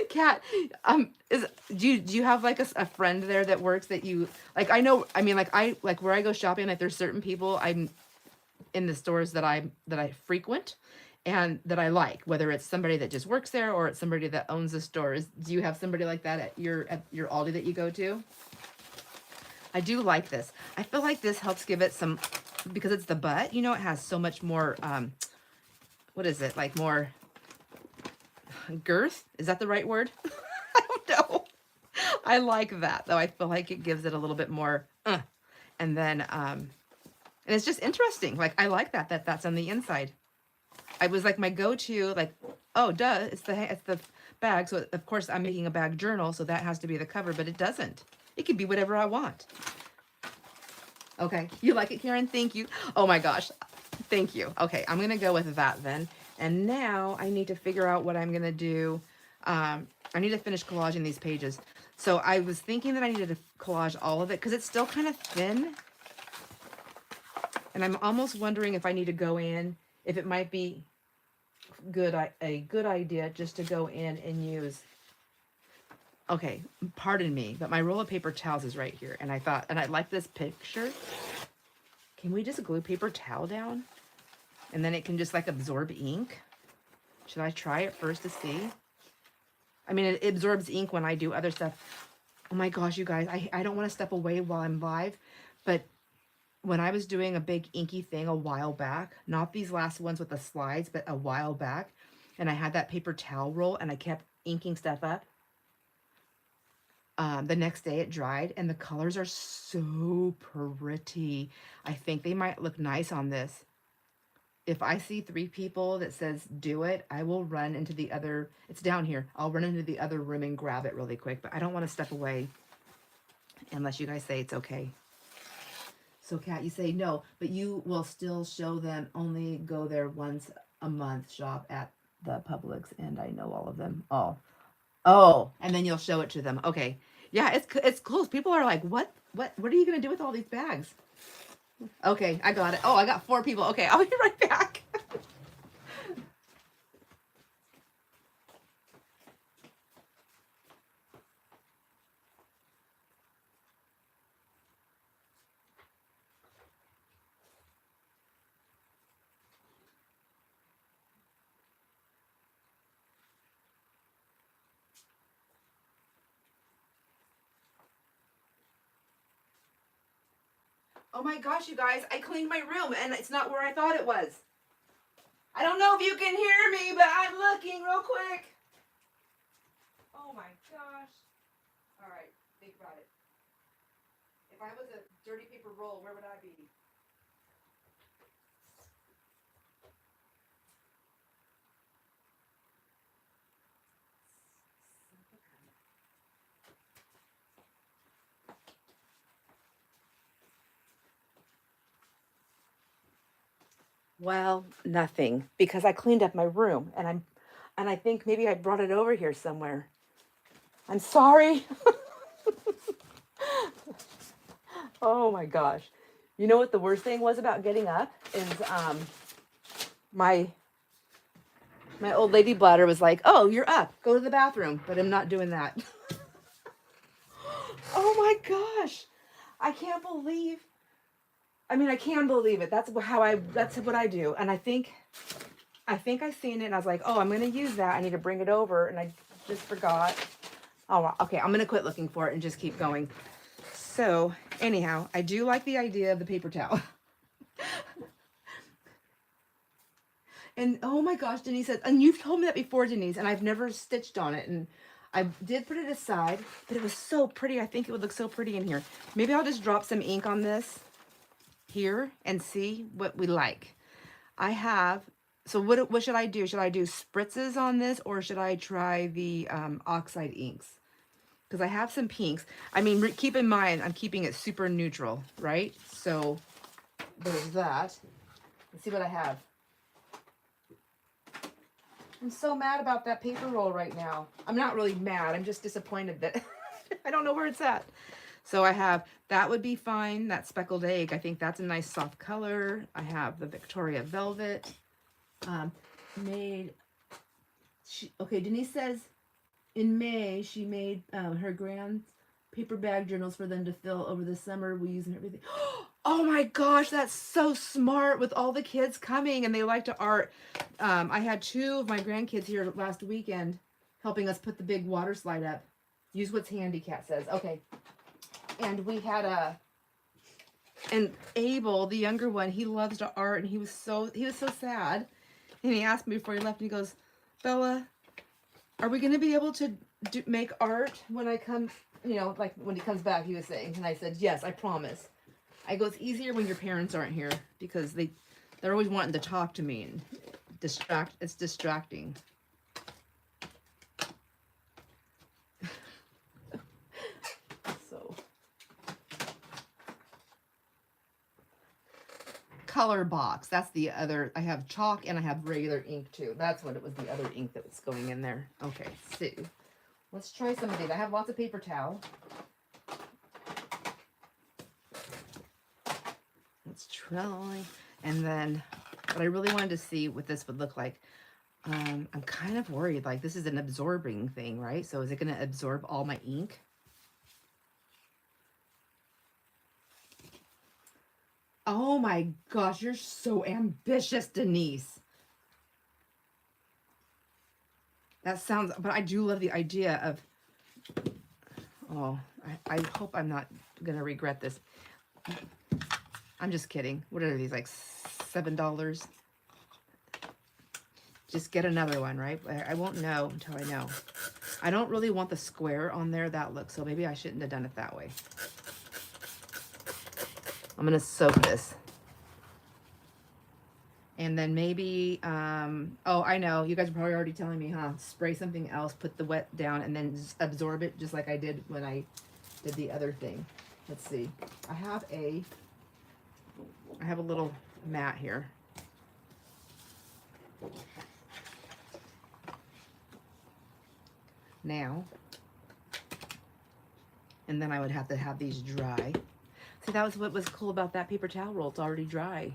Kat, do you have like a friend there that works that you like? I know, I mean, like where I go shopping, like there's certain people I'm in the stores that I frequent and that I like, whether it's somebody that just works there or it's somebody that owns the stores. Do you have somebody like that at your Aldi that you go to? I do like this. I feel like this helps give it some, because it's the butt, you know, it has so much more, what is it? Like more girth? Is that the right word? I don't know. I like that though. I feel like it gives it a little bit more, and then, and it's just interesting. Like, I like that's on the inside. I was like my go-to, like, oh, duh, it's the bag. So of course I'm making a bag journal, so that has to be the cover, but it doesn't. It can be whatever I want. Okay, you like it, Karen? Thank you. Oh my gosh, thank you. Okay, I'm gonna go with that then. And now I need to figure out what I'm gonna do. I need to finish collaging these pages. So I was thinking that I needed to collage all of it because it's still kind of thin. And I'm almost wondering if I need to go in, if it might be a good idea just to go in and use, okay, pardon me, but my roll of paper towels is right here. And I thought, and I like this picture. Can we just glue paper towel down? And then it can just like absorb ink. Should I try it first to see? I mean, it absorbs ink when I do other stuff. Oh my gosh, you guys, I don't want to step away while I'm live, but when I was doing a big inky thing a while back, not these last ones with the slides, but a while back, and I had that paper towel roll and I kept inking stuff up. The next day it dried and the colors are so pretty. I think they might look nice on this. If I see 3 people that says do it, I will run into the other, it's down here. I'll run into the other room and grab it really quick, but I don't want to step away unless you guys say it's okay. So Kat, you say no, but you will still show them, only go there once a month, shop at the Publix, and I know all of them. Oh, and then you'll show it to them. Okay. Yeah, it's cool. People are like, what are you going to do with all these bags? Okay, I got it. Oh, I got 4 people. Okay, I'll be right back. Oh my gosh, you guys, I cleaned my room and it's not where I thought it was. I don't know if you can hear me, but I'm looking real quick. Oh my gosh. All right, think about it. If I was a dirty paper roll, where would I be? Well, nothing, because I cleaned up my room and I think maybe I brought it over here somewhere. I'm sorry. Oh my gosh. You know what the worst thing was about getting up is my old lady bladder was like, "Oh, you're up. Go to the bathroom." But I'm not doing that. Oh my gosh. I can't believe. I mean, I can believe it. That's what I do. And I think I seen it and I was like, "Oh, I'm going to use that. I need to bring it over." And I just forgot. Oh, well, okay. I'm going to quit looking for it and just keep going. So, anyhow, I do like the idea of the paper towel. And oh my gosh, Denise said, and you've told me that before, Denise, and I've never stitched on it. And I did put it aside, but it was so pretty. I think it would look so pretty in here. Maybe I'll just drop some ink on this here and see what we like. I have, so what should I do? Should I do spritzes on this or should I try the oxide inks? Because I have some pinks. I mean, keep in mind, I'm keeping it super neutral, right? So there's that. Let's see what I have. I'm so mad about that paper roll right now. I'm not really mad. I'm just disappointed that I don't know where it's at. So I have, that would be fine. That speckled egg. I think that's a nice soft color. I have the Victoria Velvet. Okay, Denise says in May, she made her grand paper bag journals for them to fill over the summer. We use and everything. Oh my gosh, that's so smart with all the kids coming and they like to art. I had 2 of my grandkids here last weekend helping us put the big water slide up. Use what's handy, Kat says. Okay. And we had and Abel, the younger one, he loves to art and he was so sad. And he asked me before he left, and he goes, "Bella, are we going to be able to make art when I come, you know, like when he comes back," he was saying. And I said, "Yes, I promise." I go, "It's easier when your parents aren't here because they're always wanting to talk to me and it's distracting." So color box, that's the other. I have chalk and I have regular ink too. That's what it was, the other ink that was going in there. Okay, so let's try some of these. I have lots of paper towel. Let's try. And then what I really wanted to see what this would look like. I'm kind of worried, like this is an absorbing thing, right? So is it going to absorb all my ink? Oh my gosh, you're so ambitious, Denise. That sounds, but I do love the idea of, oh, I hope I'm not going to regret this. I'm just kidding. What are these, like $7? Just get another one, right? I won't know until I know. I don't really want the square on there, that look, so maybe I shouldn't have done it that way. I'm going to soak this. And then maybe, oh, I know. You guys are probably already telling me, huh? Spray something else, put the wet down, and then absorb it just like I did when I did the other thing. Let's see. I have a little mat here. Now, and then I would have to have these dry. See, that was what was cool about that paper towel roll. It's already dry.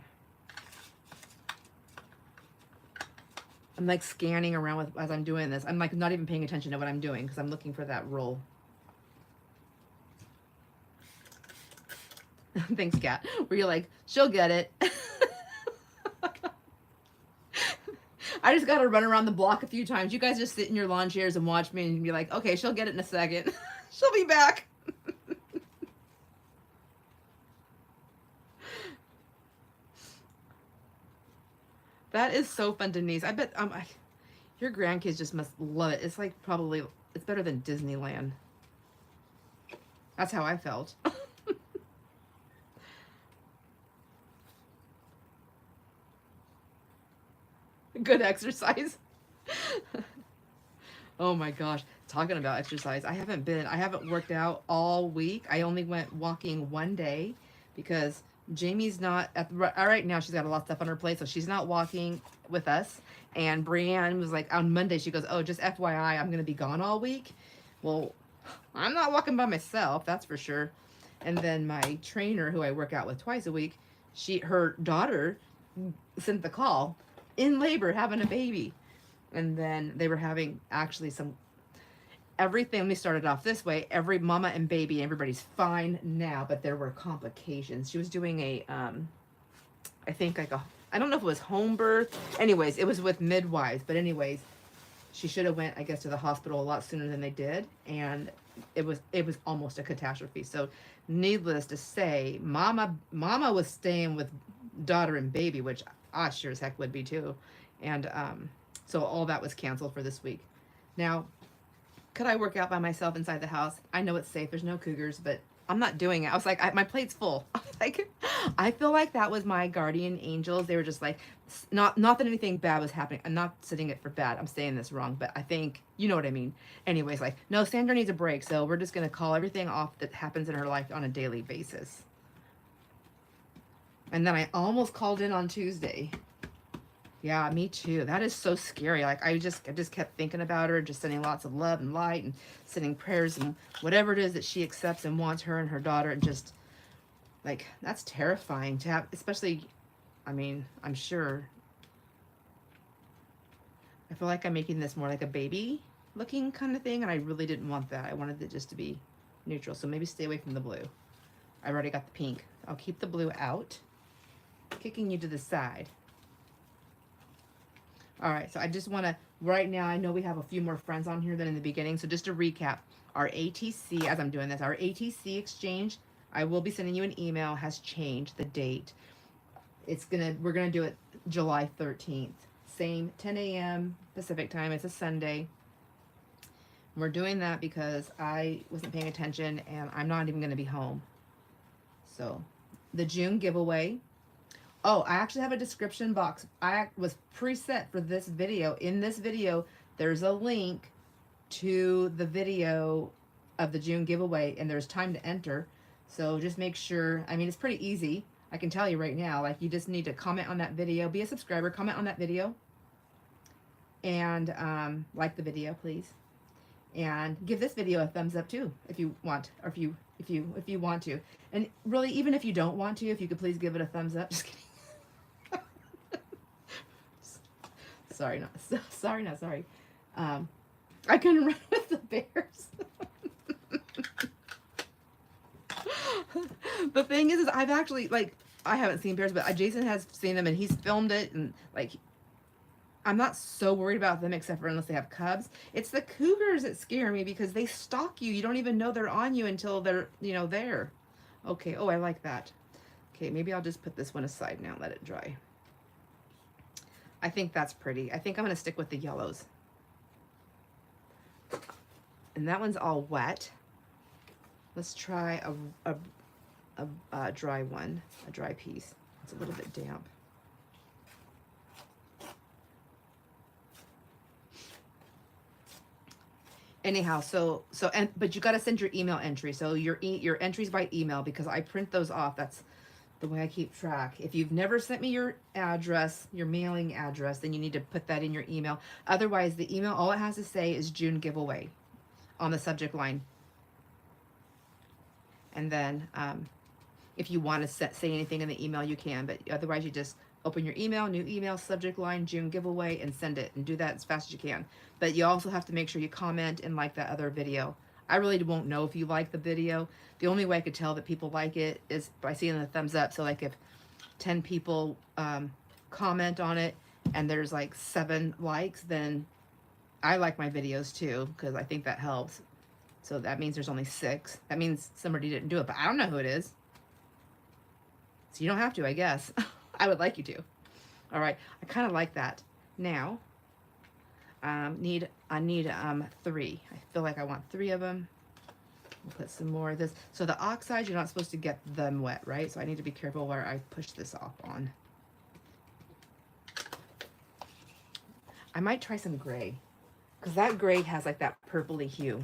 I'm like scanning around with as I'm doing this. I'm like not even paying attention to what I'm doing because I'm looking for that roll. Thanks, Kat. Where you're like, she'll get it. I just got to run around the block a few times. You guys just sit in your lawn chairs and watch me and be like, okay, she'll get it in a second. She'll be back. That is so fun, Denise. I bet your grandkids just must love it. It's like probably, it's better than Disneyland. That's how I felt. Good exercise. Oh my gosh. Talking about exercise. I haven't worked out all week. I only went walking one day because Jamie's not right now. She's got a lot of stuff on her plate, so she's not walking with us. And Brienne was like, on Monday, she goes, oh, just FYI, I'm going to be gone all week. Well, I'm not walking by myself, that's for sure. And then my trainer, who I work out with twice a week, her daughter sent the call in labor, having a baby. And then they were having actually everything. Let me start it off this way. Every mama and baby, everybody's fine now, but there were complications. She was doing I think like I don't know if it was home birth. Anyways, it was with midwives. But anyways, she should have went, I guess, to the hospital a lot sooner than they did. And it was almost a catastrophe. So needless to say, mama was staying with daughter and baby, which I sure as heck would be too. And so all that was canceled for this week. Now, could I work out by myself inside the house? I know it's safe. There's no cougars, but I'm not doing it. I was like, my plate's full. Like, I feel like that was my guardian angels. They were just like, not that anything bad was happening. I'm not saying it for bad. I'm saying this wrong, but I think, you know what I mean. Anyways, like, no, Sandra needs a break. So we're just going to call everything off that happens in her life on a daily basis. And then I almost called in on Tuesday. Yeah, me too. That is so scary. Like I just kept thinking about her, just sending lots of love and light and sending prayers and whatever it is that she accepts and wants her and her daughter, and just like that's terrifying to have, especially, I mean, I'm sure. I feel like I'm making this more like a baby looking kind of thing, and I really didn't want that. I wanted it just to be neutral. So maybe stay away from the blue. I've already got the pink. I'll keep the blue out. Kicking you to the side. All right, so I just want to, right now, I know we have a few more friends on here than in the beginning. So just to recap, our ATC, as I'm doing this, our ATC exchange, I will be sending you an email, has changed the date. We're going to do it July 13th. Same 10 a.m. Pacific time. It's a Sunday. We're doing that because I wasn't paying attention and I'm not even going to be home. So the June giveaway. Oh, I actually have a description box. I was preset for this video. In this video, there's a link to the video of the June giveaway, and there's time to enter. So just make sure, I mean, it's pretty easy. I can tell you right now, like you just need to comment on that video, be a subscriber, comment on that video, and like the video, please. And give this video a thumbs up too, if you want, or if you want to. And really, even if you don't want to, if you could please give it a thumbs up. Just kidding. Sorry, not sorry. I couldn't run with the bears. The thing is I've actually, like, I haven't seen bears, but Jason has seen them and he's filmed it, and like, I'm not so worried about them except for unless they have cubs. It's the cougars that scare me because they stalk you. You don't even know they're on you until they're, there. Okay, oh, I like that. Okay, maybe I'll just put this one aside now and let it dry. I think that's pretty. I think I'm going to stick with the yellows. And that one's all wet. Let's try a dry one, a dry piece. It's a little bit damp. Anyhow, but you got to send your email entry. So your entries by email, because I print those off. That's the way I keep track. If you've never sent me your address, your mailing address, then you need to put that in your email. Otherwise, the email, all it has to say is June giveaway on the subject line. And then If you want to say anything in the email, you can, but otherwise you just open your email, new email, subject line, June giveaway, and send it, and do that as fast as you can. But you also have to make sure you comment and like that other video. I really won't know if you like the video. The only way I could tell that people like it is by seeing the thumbs up. So like if 10 people comment on it and there's like 7 likes, then I like my videos too, because I think that helps. So that means there's only 6. That means somebody didn't do it, but I don't know who it is. So you don't have to, I guess. I would like you to. All right, I kind of like that. Now, I need 3. I feel like I want 3 of them. We'll put some more of this. So the oxides, you're not supposed to get them wet, right? So I need to be careful where I push this off on. I might try some gray, because that gray has like that purpley hue.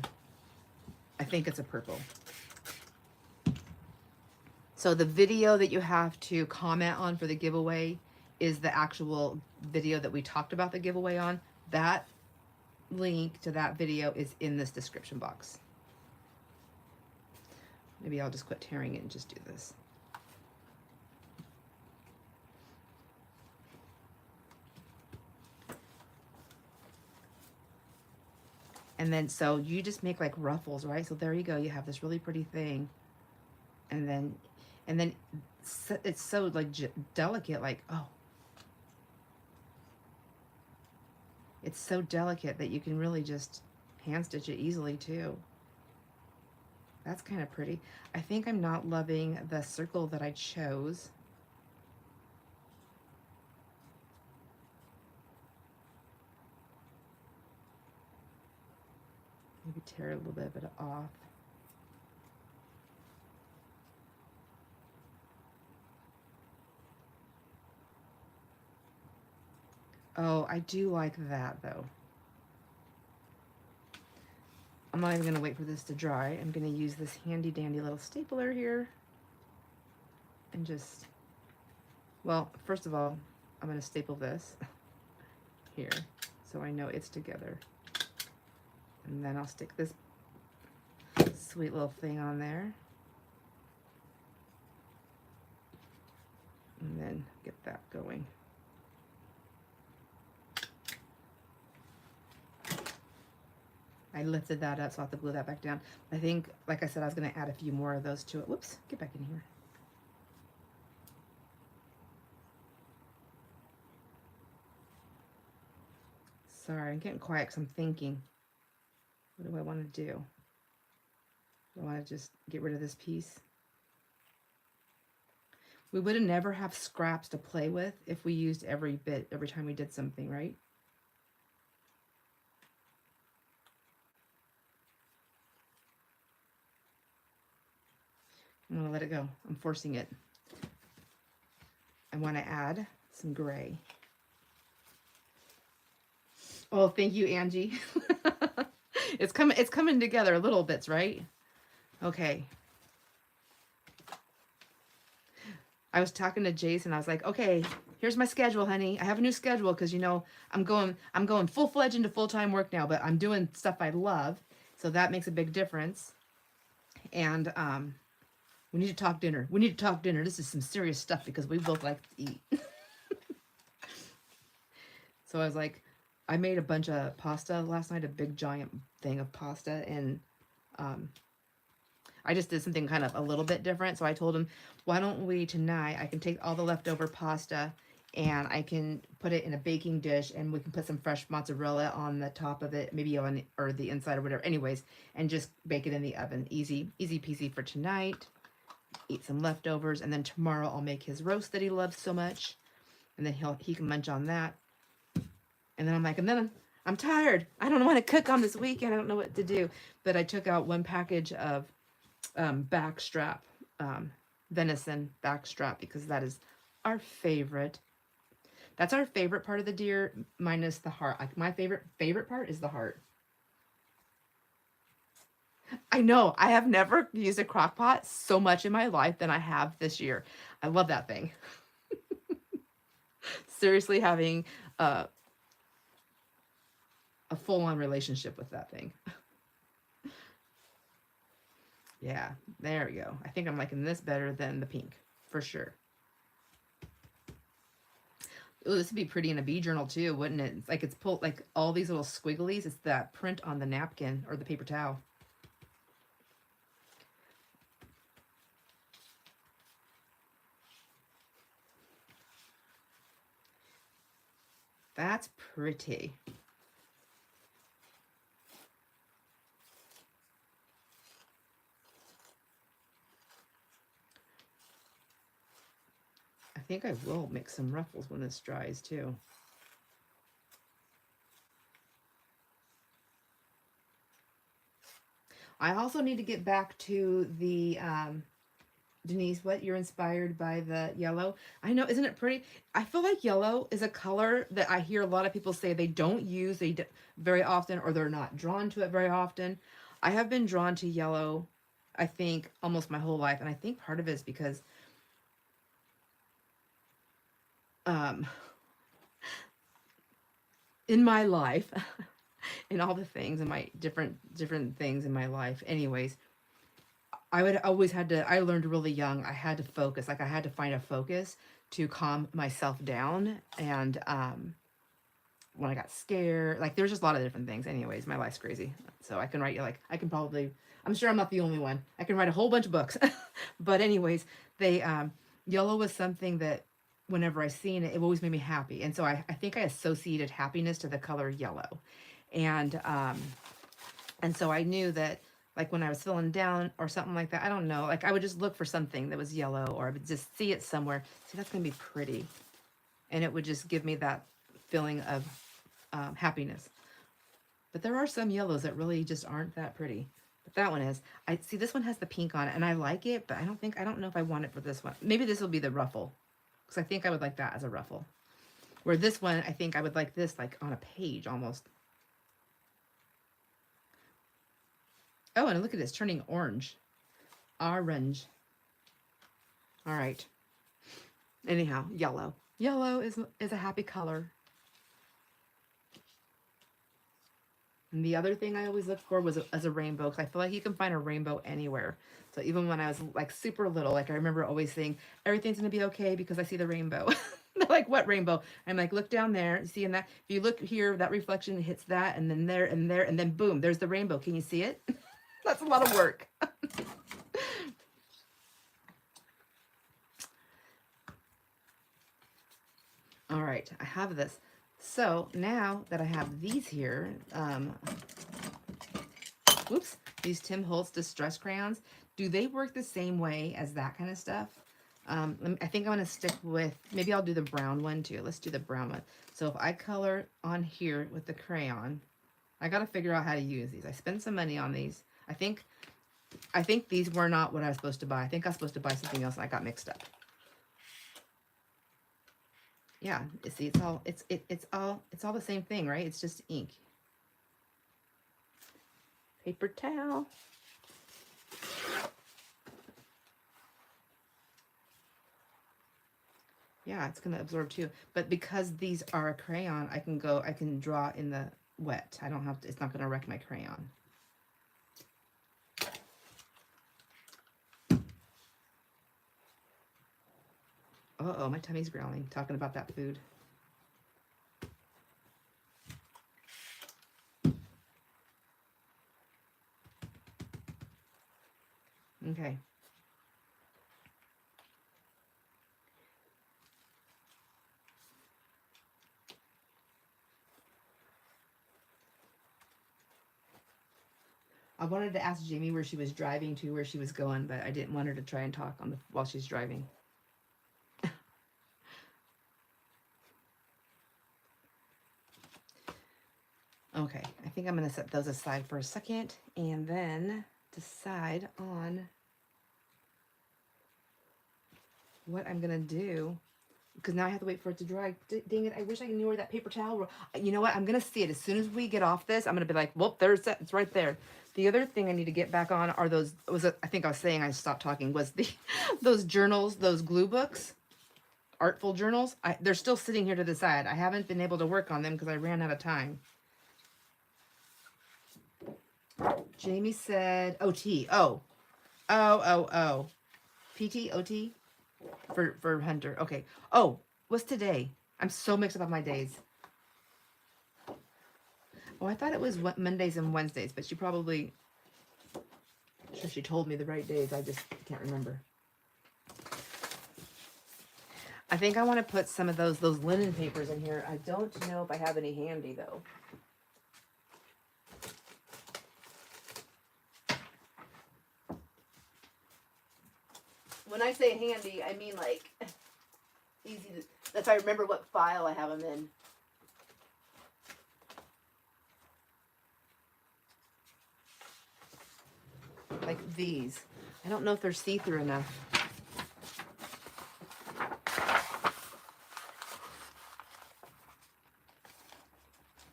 I think it's a purple. So the video that you have to comment on for the giveaway is the actual video that we talked about the giveaway on. That link to that video is in this description box. Maybe I'll just quit tearing it and just do this. And then, so you just make like ruffles, right? So there you go. You have this really pretty thing. And then it's so like delicate, like, oh. It's so delicate that you can really just hand stitch it easily too. That's kind of pretty. I think I'm not loving the circle that I chose. Maybe tear a little bit of it off. Oh, I do like that though. I'm not even gonna wait for this to dry. I'm gonna use this handy dandy little stapler here and just, well, first of all, I'm gonna staple this here so I know it's together. And then I'll stick this sweet little thing on there. And then get that going. I lifted that up, so I'll have to glue that back down. I think, like I said, I was going to add a few more of those to it. Whoops, get back in here. Sorry, I'm getting quiet because I'm thinking. What do I want to do? Do I want to just get rid of this piece? We would have never have scraps to play with if we used every bit every time we did something, right? I'm going to let it go. I'm forcing it. I want to add some gray. Oh, thank you, Angie. It's coming together little bits, right? Okay. I was talking to Jason. I was like, okay, here's my schedule, honey. I have a new schedule because, you know, I'm going full-fledged into full-time work now, but I'm doing stuff I love. So that makes a big difference. And we need to talk dinner. We need to talk dinner. This is some serious stuff because we both like to eat. So I was like, I made a bunch of pasta last night, a big giant thing of pasta, and I just did something kind of a little bit different. So I told him, why don't we tonight, I can take all the leftover pasta and I can put it in a baking dish and we can put some fresh mozzarella on the top of it, maybe on, or the inside or whatever. Anyways, and just bake it in the oven. Easy peasy for tonight. Eat some leftovers, and then tomorrow I'll make his roast that he loves so much, and then he can munch on that. And then I'm like, and then I'm tired. I don't want to cook on this weekend. I don't know what to do. But I took out 1 package of backstrap, venison backstrap, because that is our favorite. That's our favorite part of the deer, minus the heart. Like my favorite part is the heart. I know, I have never used a crock pot so much in my life than I have this year. I love that thing. Seriously, having a full-on relationship with that thing. Yeah, there we go. I think I'm liking this better than the pink, for sure. Oh, this would be pretty in a bee journal too, wouldn't it? It's like it's pulled, like all these little squigglies. It's that print on the napkin or the paper towel. That's pretty. I think I will mix some ruffles when this dries too. I also need to get back to the, Denise, what, you're inspired by the yellow? I know, isn't it pretty? I feel like yellow is a color that I hear a lot of people say they don't use very often, or they're not drawn to it very often. I have been drawn to yellow, I think, almost my whole life. And I think part of it is because in my life, in all the things, in my different things in my life, anyways, I learned really young, I had to focus. Like I had to find a focus to calm myself down. And when I got scared, like there's just a lot of different things. Anyways, my life's crazy. So I can write you, like, I can probably, I'm sure I'm not the only one. I can write a whole bunch of books. But anyways, yellow was something that whenever I seen it, it always made me happy. And so I think I associated happiness to the color yellow. And so I knew that, like when I was feeling down or something like that, I don't know, like I would just look for something that was yellow, or I would just see it somewhere. See, that's going to be pretty. And it would just give me that feeling of happiness. But there are some yellows that really just aren't that pretty. But that one is. I see this one has the pink on it, and I like it, but I don't know if I want it for this one. Maybe this will be the ruffle, because I think I would like that as a ruffle. Where this one, I think I would like this like on a page almost. Oh, and look at this, turning orange. Orange. All right. Anyhow, yellow. Yellow is a happy color. And the other thing I always looked for was as a rainbow, because I feel like you can find a rainbow anywhere. So even when I was like super little, like I remember always saying, everything's going to be okay because I see the rainbow. They're like, what rainbow? I'm like, look down there. See, in that, if you look here, that reflection hits that, and then there, and there, and then boom, there's the rainbow. Can you see it? That's a lot of work. All right, I have this. So now that I have these here, whoops, these Tim Holtz Distress Crayons, do they work the same way as that kind of stuff? I think I'm going to stick with, maybe I'll do the brown one too. Let's do the brown one. So if I color on here with the crayon, I got to figure out how to use these. I spent some money on these. I think these were not what I was supposed to buy. I think I was supposed to buy something else and I got mixed up. Yeah, see, it's all the same thing, right? It's just ink. Paper towel. Yeah, it's gonna absorb too. But because these are a crayon, I can draw in the wet. I don't have to, it's not gonna wreck my crayon. Uh-oh, my tummy's growling, talking about that food. Okay. I wanted to ask Jamie where she was driving to, where she was going, but I didn't want her to try and talk while she's driving. Okay, I think I'm going to set those aside for a second and then decide on what I'm going to do, because now I have to wait for it to dry. Dang it, I wish I knew where that paper towel, you know what, I'm going to see it. As soon as we get off this, I'm going to be like, well, there's it. It's right there. The other thing I need to get back on are those, I think I was saying I stopped talking, was those journals, those glue books, artful journals. They're still sitting here to the side. I haven't been able to work on them because I ran out of time. Jamie said OT. Oh, Oh. PTOT for Hunter. Okay. Oh, what's today? I'm so mixed up on my days. Oh, I thought it was Mondays and Wednesdays, but she probably, sure she told me the right days. I just can't remember. I think I want to put some of those linen papers in here. I don't know if I have any handy though. When I say handy, I mean like easy to, if I remember what file I have them in. Like these. I don't know if they're see-through enough.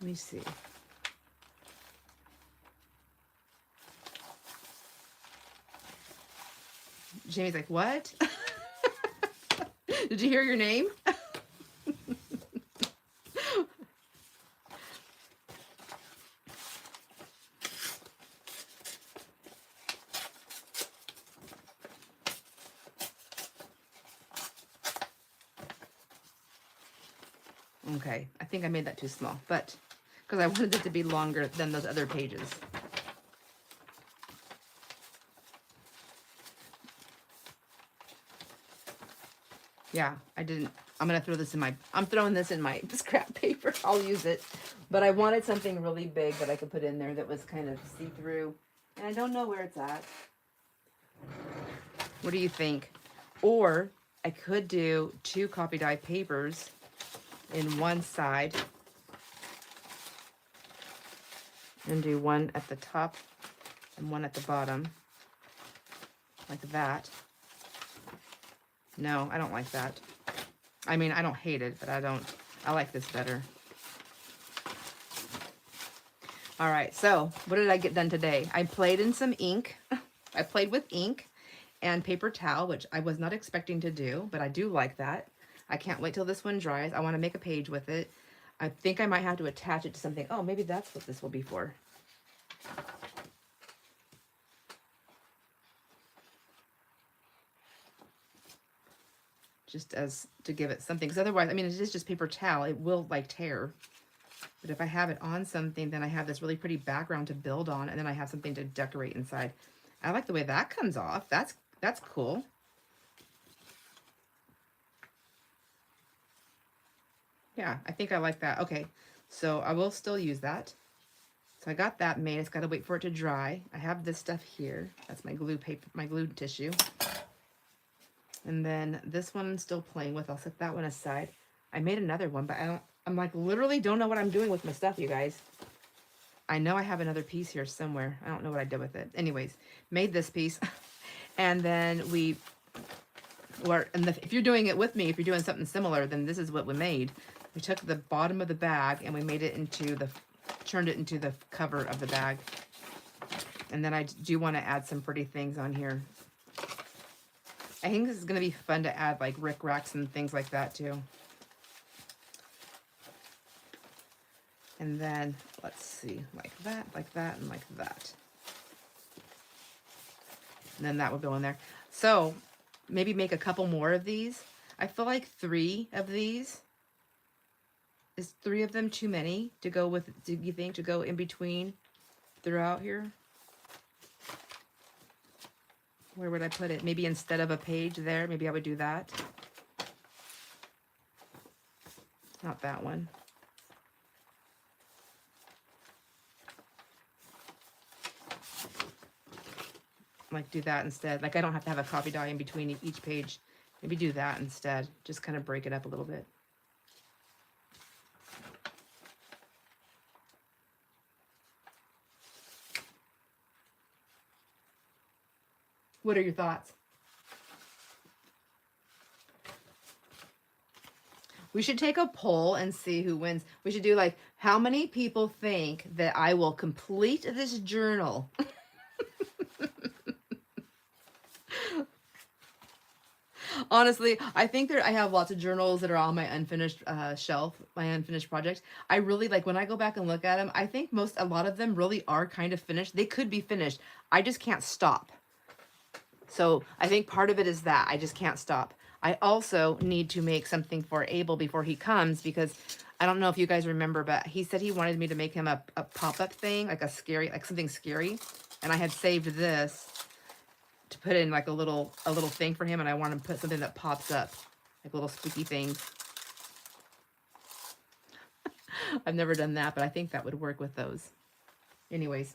Let me see. Jamie's like, what? Did you hear your name? Okay, I think I made that too small, but because I wanted it to be longer than those other pages. Yeah, I didn't. I'm gonna throw this in my. I'm throwing this in my scrap paper. I'll use it, but I wanted something really big that I could put in there that was kind of see-through, and I don't know where it's at. What do you think? Or I could do 2 copy dye papers in one side and do one at the top and one at the bottom, like that. No, I don't like that. I mean, I don't hate it, but I like this better. All right, so what did I get done today? I played in some ink. I played with ink and paper towel, which I was not expecting to do, but I do like that. I can't wait till this one dries. I want to make a page with it. I think I might have to attach it to something. Oh, maybe that's what this will be for. Just as to give it something, because otherwise, I mean, it is just paper towel. It will like tear. But if I have it on something, then I have this really pretty background to build on, and then I have something to decorate inside. I like the way that comes off. That's cool. Yeah, I think I like that. Okay, so I will still use that. So I got that made. It's got to wait for it to dry. I have this stuff here. That's my glue paper, my glue tissue. And then this one I'm still playing with. I'll set that one aside. I made another one, but I'm like literally don't know what I'm doing with my stuff, you guys. I know I have another piece here somewhere. I don't know what I did with it. Anyways, made this piece. And then if you're doing it with me, if you're doing something similar, then this is what we made. We took the bottom of the bag and we made it turned it into the cover of the bag. And then I do want to add some pretty things on here. I think this is going to be fun to add like rickracs and things like that too. And then let's see, like that, and like that. And then that would go in there. So maybe make a couple more of these. I feel like 3 of these. Is 3 of them too many to go with, do you think, to go in between throughout here? Where would I put it? Maybe instead of a page there, maybe I would do that. Not that one. Like do that instead. Like I don't have to have a copy dye in between each page. Maybe do that instead. Just kind of break it up a little bit. What are your thoughts? We should take a poll and see who wins. We should do like, how many people think that I will complete this journal? Honestly, I think I have lots of journals that are on my unfinished shelf, my unfinished projects. I really like when I go back and look at them, I think a lot of them really are kind of finished. They could be finished. I just can't stop. So I think part of it is that I just can't stop. I also need to make something for Abel before he comes, because I don't know if you guys remember, but he said he wanted me to make him a pop-up thing, like a scary, like something scary. And I had saved this to put in like a little thing for him, and I want to put something that pops up, like little spooky things. I've never done that, but I think that would work with those. Anyways,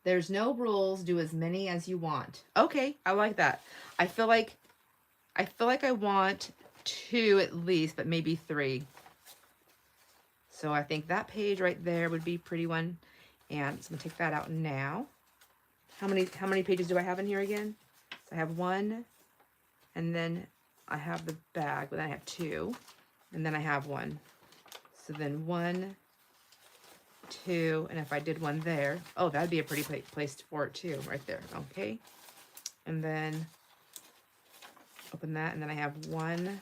there's no rules. Do as many as you want. Okay, I like that. I feel like I want 2 at least, but maybe 3. So I think that page right there would be a pretty one. And so I'm gonna take that out now. How many pages do I have in here again? So I have 1, and then I have the bag, but then I have 2, and then I have 1. So then 1, 2, and if I did 1 there, oh, that'd be a pretty place for it too, right there. Okay, and then open that, and then I have 1.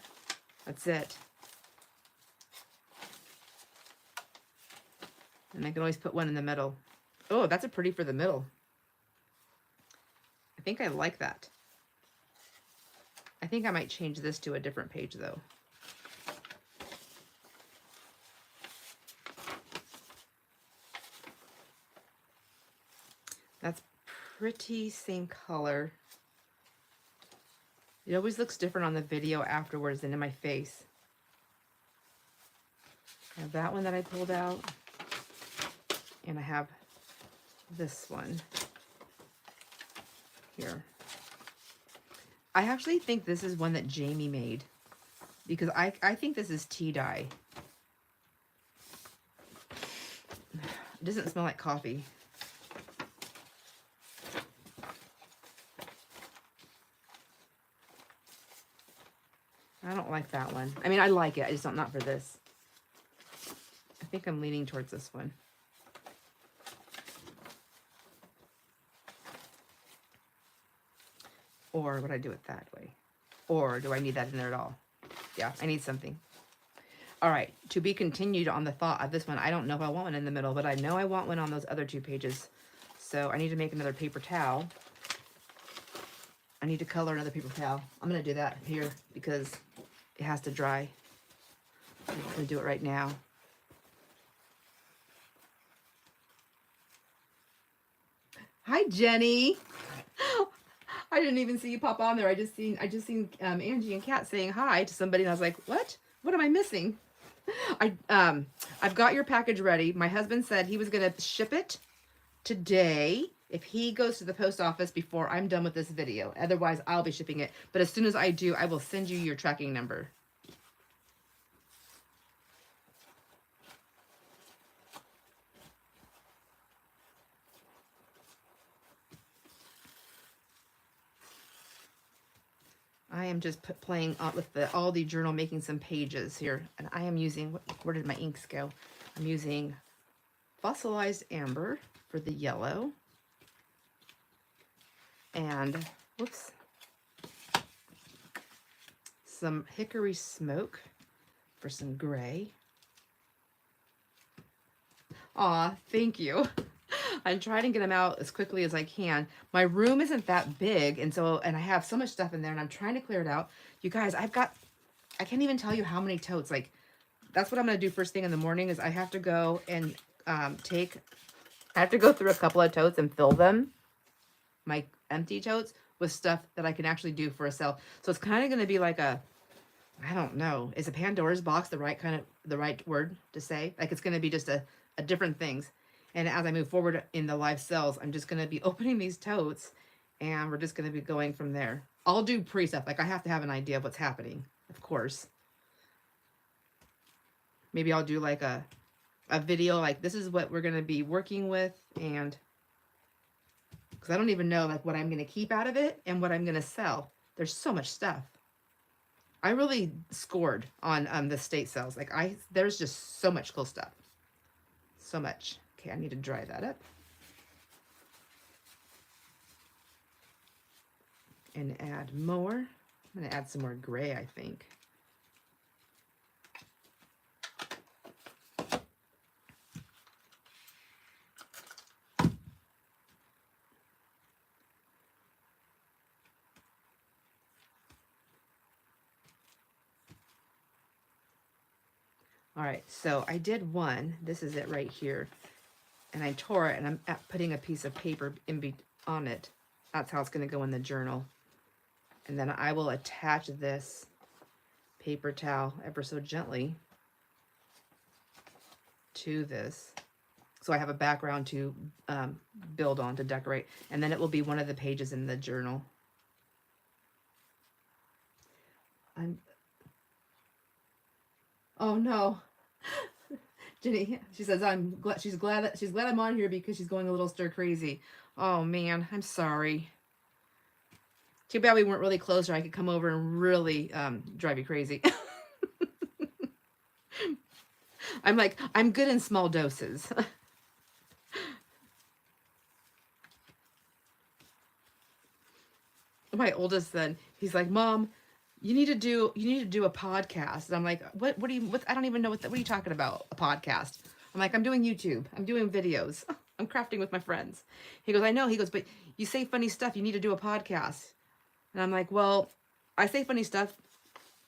That's it. And I can always put 1 in the middle. Oh, that's a pretty for the middle. I think I like that. I think I might change this to a different page though. That's pretty, same color. It always looks different on the video afterwards than in my face. I have that one that I pulled out, and I have this one here. I actually think this is one that Jamie made, because I think this is tea dye. It doesn't smell like coffee. I don't like that one. I mean, I like it. I just don't, not for this. I think I'm leaning towards this one. Or would I do it that way? Or do I need that in there at all? Yeah, I need something. All right, to be continued on the thought of this one. I don't know if I want one in the middle, but I know I want one on those other 2 pages. So I need to make another paper towel. I need to color another paper towel. I'm going to do that here because it has to dry. I'm going to do it right now. Hi, Jenny. I didn't even see you pop on there. I just seen Angie and Kat saying hi to somebody, and I was like, what? What am I missing? I've got your package ready. My husband said he was going to ship it today if he goes to the post office before I'm done with this video. Otherwise, I'll be shipping it. But as soon as I do, I will send you your tracking number. I am just playing with the Aldi journal, making some pages here. And I am using, where did my inks go? I'm using fossilized amber for the yellow. And, whoops, some hickory smoke for some gray. Aw, thank you. I'm trying to get them out as quickly as I can. My room isn't that big, and I have so much stuff in there, and I'm trying to clear it out. You guys, I can't even tell you how many totes. Like, that's what I'm going to do first thing in the morning is I have to go and I have to go through a couple of totes and fill them, my empty totes, with stuff that I can actually do for a sale. So it's kind of going to be like I don't know, is a Pandora's box the right word to say? Like, it's going to be just a different things. And as I move forward in the live sales, I'm just going to be opening these totes, and we're just going to be going from there. I'll do pre-stuff. Like, I have to have an idea of what's happening, of course. Maybe I'll do like a video, like this is what we're going to be working with, and because I don't even know like what I'm going to keep out of it and what I'm going to sell. There's so much stuff. I really scored on the state sales. Like there's just so much cool stuff. So much. Okay, I need to dry that up. And add more. I'm going to add some more gray, I think. All right, so I did one. This is it right here. And I tore it, and I'm putting a piece of paper on it. That's how it's going to go in the journal. And then I will attach this paper towel ever so gently to this. So I have a background to build on, to decorate. And then it will be one of the pages in the journal. Oh no. Jenny, she says she's glad I'm on here because she's going a little stir crazy. Oh man, I'm sorry. Too bad we weren't really close, or I could come over and really drive you crazy. I'm good in small doses. My oldest son, he's like, Mom, you need to do a podcast. And I'm like, what I don't even know what are you talking about? A podcast. I'm like, I'm doing YouTube. I'm doing videos. I'm crafting with my friends. He goes, I know. He goes, but you say funny stuff. You need to do a podcast. And I'm like, well, I say funny stuff,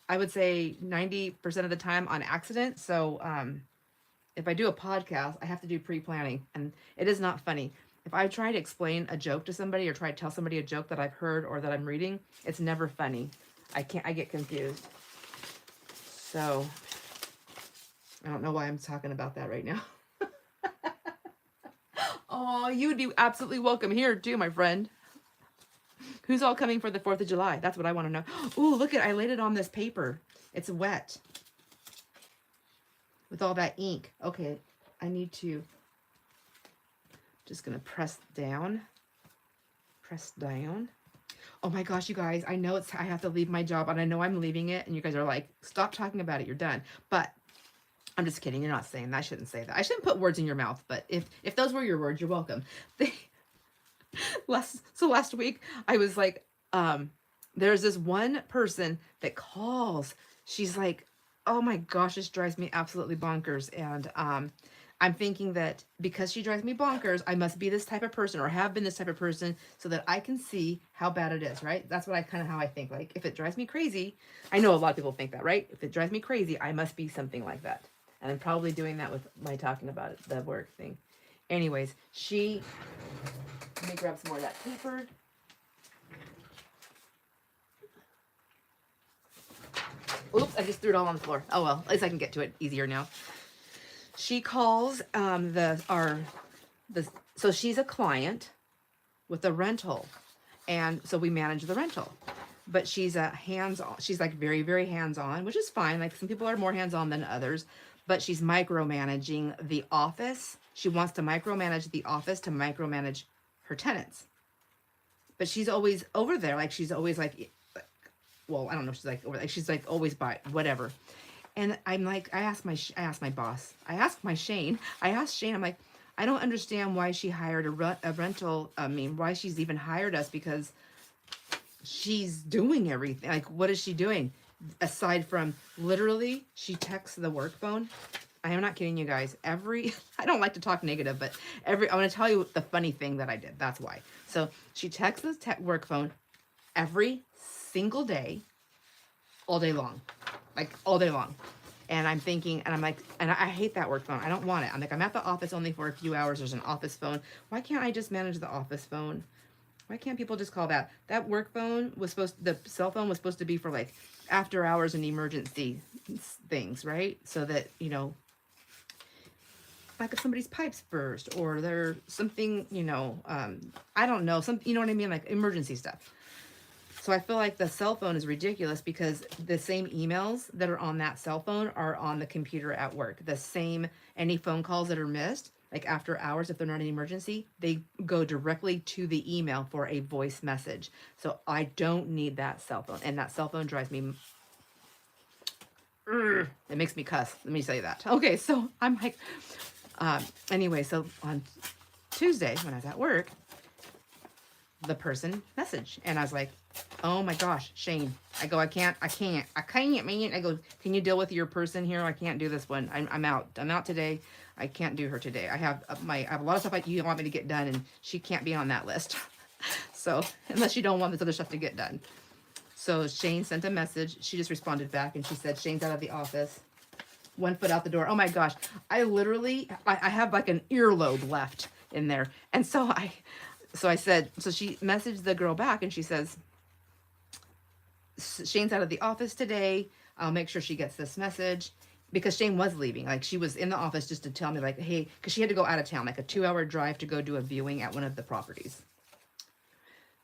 I would say 90% of the time on accident. So if I do a podcast, I have to do pre-planning, and it is not funny. If I try to explain a joke to somebody or try to tell somebody a joke that I've heard or that I'm reading, it's never funny. I get confused. So I don't know why I'm talking about that right now. Oh, you would be absolutely welcome here too, my friend. Who's all coming for the 4th of July? That's what I want to know. Ooh, look I laid it on this paper. It's wet with all that ink. Okay, I need to, just gonna press down. Oh my gosh, you guys, I know I have to leave my job, and I know I'm leaving it, and you guys are like, stop talking about it, you're done. But I'm just kidding. You're not saying that. I shouldn't say that. I shouldn't put words in your mouth, but if those were your words, you're welcome. Last week I was like, there's this one person that calls. She's like, oh my gosh, this drives me absolutely bonkers. And I'm thinking that because she drives me bonkers, I must be this type of person, or have been this type of person, so that I can see how bad it is, right? That's what how I think. Like, if it drives me crazy, I know a lot of people think that, right? If it drives me crazy, I must be something like that. And I'm probably doing that with my talking about it, the work thing. Anyways, let me grab some more of that paper. Oops, I just threw it all on the floor. Oh well, at least I can get to it easier now. She calls so she's a client with a rental, and so we manage the rental. But she's hands-on. She's like very, very hands-on, which is fine. Like, some people are more hands-on than others, but she's micromanaging the office. She wants to micromanage the office to micromanage her tenants. But she's always over there. Like, she's always like, well, I don't know. She's like over there. She's like always by whatever. And I'm like, I asked my boss. I asked Shane. I'm like, I don't understand why she hired a rental. I mean, why she's even hired us, because she's doing everything. Like, what is she doing? Aside from, literally, she texts the work phone. I am not kidding you guys. I don't like to talk negative, but I want to tell you the funny thing that I did. That's why. So she texts the work phone every single day, all day long. Like, all day long. And I'm thinking, and I'm like, and I hate that work phone. I don't want it. I'm like, I'm at the office only for a few hours. There's an office phone. Why can't I just manage the office phone? Why can't people just call that? That work phone the cell phone was supposed to be for like after hours and emergency things, right? So that, like if somebody's pipes burst, or there's something, I don't know, you know what I mean? Like emergency stuff. So I feel like the cell phone is ridiculous, because the same emails that are on that cell phone are on the computer at work. Any phone calls that are missed, like after hours, if they're not an emergency, they go directly to the email for a voice message. So I don't need that cell phone. And that cell phone drives me, it makes me cuss. Let me say that. Okay, so I'm like, anyway, so on Tuesday when I was at work, the person messaged, and I was like, oh my gosh, Shane. I go, I can't, man. I go, can you deal with your person here? I can't do this one. I'm out. I'm out today. I can't do her today. I have a lot of stuff you want me to get done, and she can't be on that list. So, unless you don't want this other stuff to get done. So Shane sent a message. She just responded back, and she said, Shane's out of the office. one foot out the door. Oh my gosh. I literally, I have like an earlobe left in there. And so I said, so she messaged the girl back and she says, Shane's out of the office today. I'll make sure she gets this message, because Shane was leaving. Like, she was in the office just to tell me, like, hey, because she had to go out of town, like a 2-hour drive to go do a viewing at one of the properties.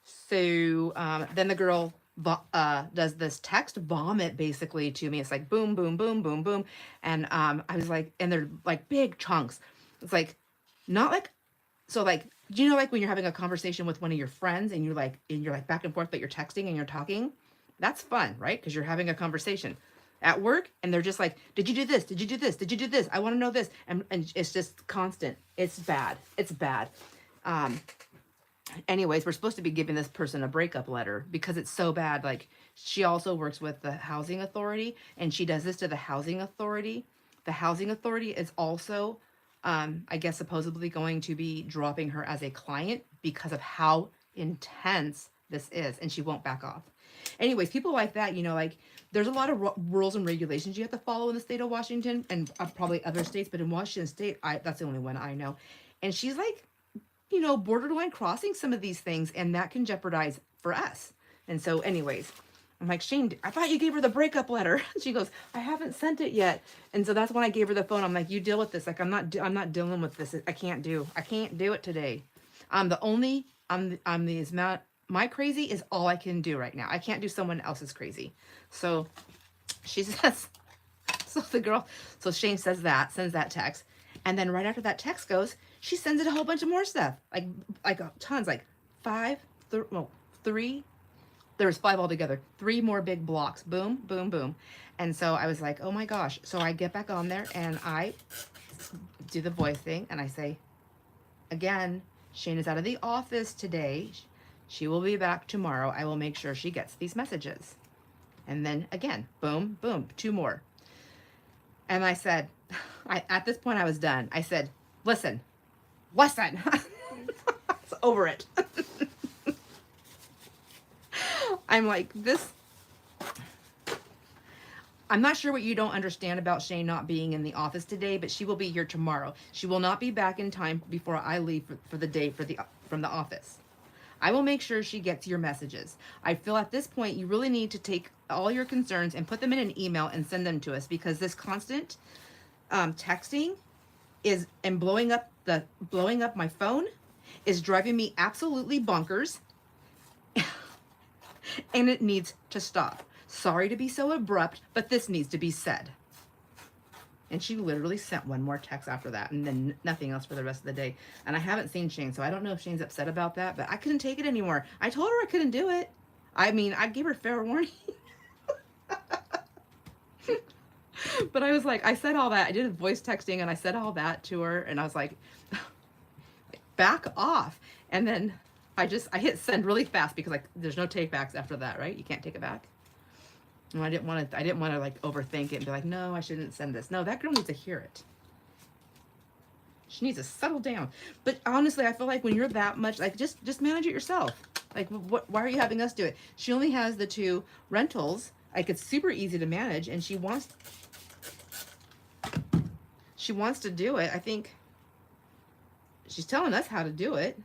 So then the girl does this text vomit basically to me. It's like boom, boom, boom, boom, boom. And I was like, and they're like big chunks. It's like, not like, so like, you know, like when you're having a conversation with one of your friends and you're like back and forth, but you're texting and you're talking. That's fun, right? Because you're having a conversation at work and they're just like, did you do this? Did you do this? Did you do this? I want to know this. And it's just constant. It's bad. It's bad. Anyways, we're supposed to be giving this person a breakup letter because it's so bad. Like, she also works with the housing authority and she does this to the housing authority. The housing authority is also, I guess, supposedly going to be dropping her as a client because of how intense this is, and she won't back off. Anyways, people like that, you know, like, there's a lot of rules and regulations you have to follow in the state of Washington and probably other states, but in Washington state, that's the only one I know. And she's like, you know, borderline crossing some of these things, and that can jeopardize for us. And so anyways, I'm like, Shane, I thought you gave her the breakup letter. She goes, I haven't sent it yet. And so that's when I gave her the phone. I'm like, you deal with this. Like, I'm not dealing with this. I can't do it today. My crazy is all I can do right now. I can't do someone else's crazy. So she says, so Shane says that, sends that text. And then right after that text goes, she sends it a whole bunch of more stuff. Like tons, like 3. There was 5 altogether. 3 more big blocks. Boom, boom, boom. And so I was like, oh my gosh. So I get back on there and I do the voice thing and I say, again, Shane is out of the office today. She will be back tomorrow. I will make sure she gets these messages. And then again, boom, boom, 2 more. And I said, at this point I was done. I said, listen. It's over it. I'm like, I'm not sure what you don't understand about Shane not being in the office today, but she will be here tomorrow. She will not be back in time before I leave for the day from the office. I will make sure she gets your messages. I feel at this point you really need to take all your concerns and put them in an email and send them to us, because this constant texting and blowing up my phone is driving me absolutely bonkers. And it needs to stop. Sorry to be so abrupt, but this needs to be said. And she literally sent one more text after that, and then nothing else for the rest of the day. And I haven't seen Shane, so I don't know if Shane's upset about that, but I couldn't take it anymore. I told her I couldn't do it. I mean, I gave her fair warning. But I was like, I said all that. I did voice texting, and I said all that to her, and I was like, back off. And then I hit send really fast because, like, there's no take backs after that, right? You can't take it back. And I didn't want to like overthink it and be like, no, I shouldn't send this. No, that girl needs to hear it. She needs to settle down. But honestly, I feel like when you're that much, like, just manage it yourself. Like, why are you having us do it? She only has the 2 rentals. Like, it's super easy to manage, and she wants to do it. I think she's telling us how to do it.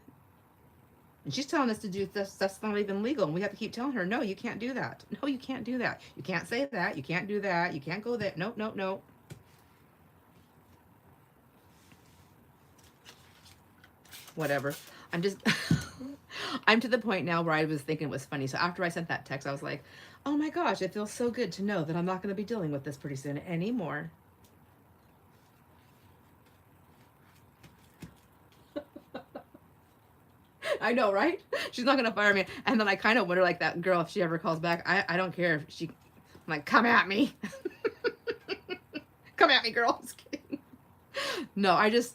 And she's telling us to do stuff that's not even legal. And we have to keep telling her, no, you can't do that. No, you can't do that. You can't say that. You can't do that. You can't go there. No, no, no. Whatever. I'm to the point now where I was thinking it was funny. So after I sent that text, I was like, oh my gosh, it feels so good to know that I'm not going to be dealing with this pretty soon anymore. I know, right? She's not gonna fire me. And then I kind of wonder, like, that girl, if she ever calls back, I don't care if she, I'm like, come at me. Come at me, girl. Just kidding. No, I just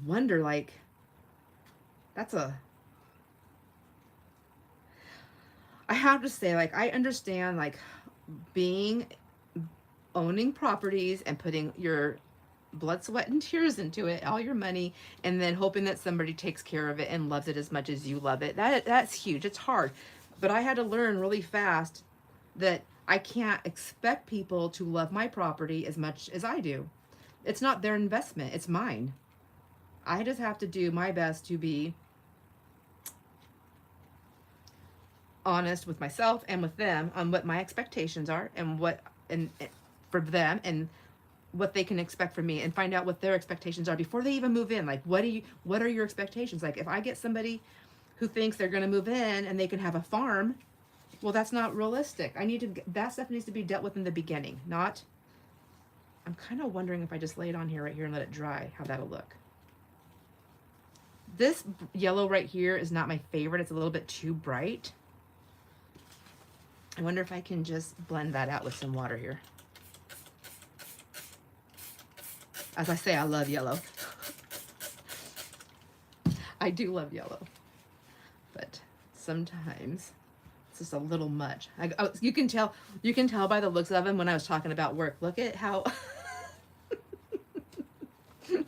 wonder, like, I have to say, like, I understand, like, owning properties and putting your blood, sweat, and tears into it, all your money, and then hoping that somebody takes care of it and loves it as much as you love it. That's huge. It's hard. But I had to learn really fast that I can't expect people to love my property as much as I do. It's not their investment, it's mine. I just have to do my best to be honest with myself and with them on what my expectations are and what and for them and what they can expect from me, and find out what their expectations are before they even move in. Like, what are your expectations? Like, if I get somebody who thinks they're going to move in and they can have a farm, well, that's not realistic. That stuff needs to be dealt with in the beginning, not. I'm kind of wondering if I just lay it on here right here and let it dry, how that'll look. This yellow right here is not my favorite. It's a little bit too bright. I wonder if I can just blend that out with some water here. As I say, I love yellow. I do love yellow, but sometimes it's just a little much. You can tell by the looks of them when I was talking about work. Look at how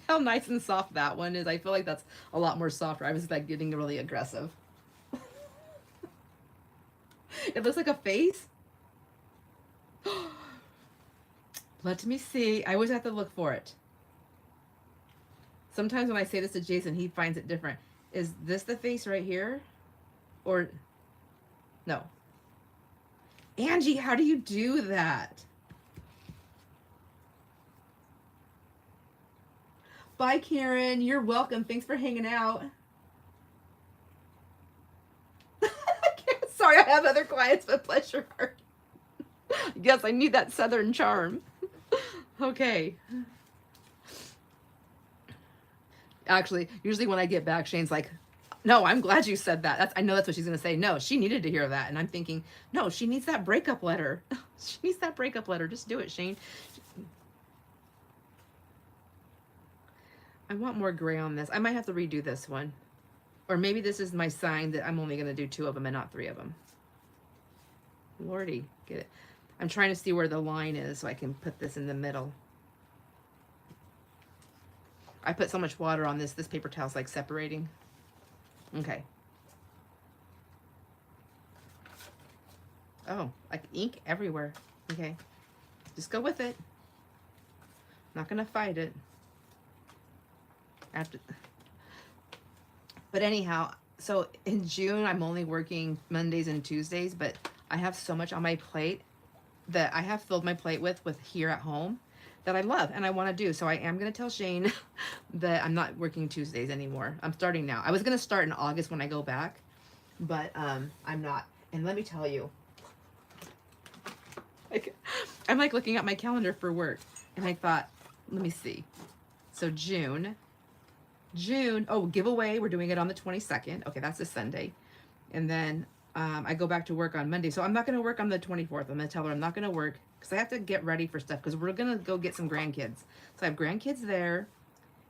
how nice and soft that one is. I feel like that's a lot more softer. I was like getting really aggressive. It looks like a face. Let me see. I always have to look for it. Sometimes when I say this to Jason, he finds it different. Is this the face right here? Or no? Angie, how do you do that? Bye, Karen. You're welcome. Thanks for hanging out. Sorry, I have other clients, but bless your heart. Yes, I need that southern charm. Okay. Actually, usually when I get back, Shane's like, no, I'm glad you said that. I know that's what she's going to say. No, she needed to hear that. And I'm thinking, no, she needs that breakup letter. She needs that breakup letter. Just do it, Shane. I want more gray on this. I might have to redo this one. Or maybe this is my sign that I'm only going to do 2 of them and not 3 of them. Lordy, get it. I'm trying to see where the line is so I can put this in the middle. I put so much water on this. This paper towel's like separating. Okay. Oh, like ink everywhere. Okay. Just go with it. Not gonna fight it. But anyhow, so in June, I'm only working Mondays and Tuesdays, but I have so much on my plate that I have filled my plate with here at home that I love and I want to do. So I am going to tell Shane that I'm not working Tuesdays anymore. I'm starting now. I was going to start in August when I go back, but I'm not. And let me tell you, like, I'm like looking at my calendar for work, and I thought, let me see. So June, oh, giveaway, we're doing it on the 22nd. Okay, that's a Sunday. And then I go back to work on Monday. So I'm not going to work on the 24th. I'm going to tell her I'm not going to work because I have to get ready for stuff because we're going to go get some grandkids. So I have grandkids there.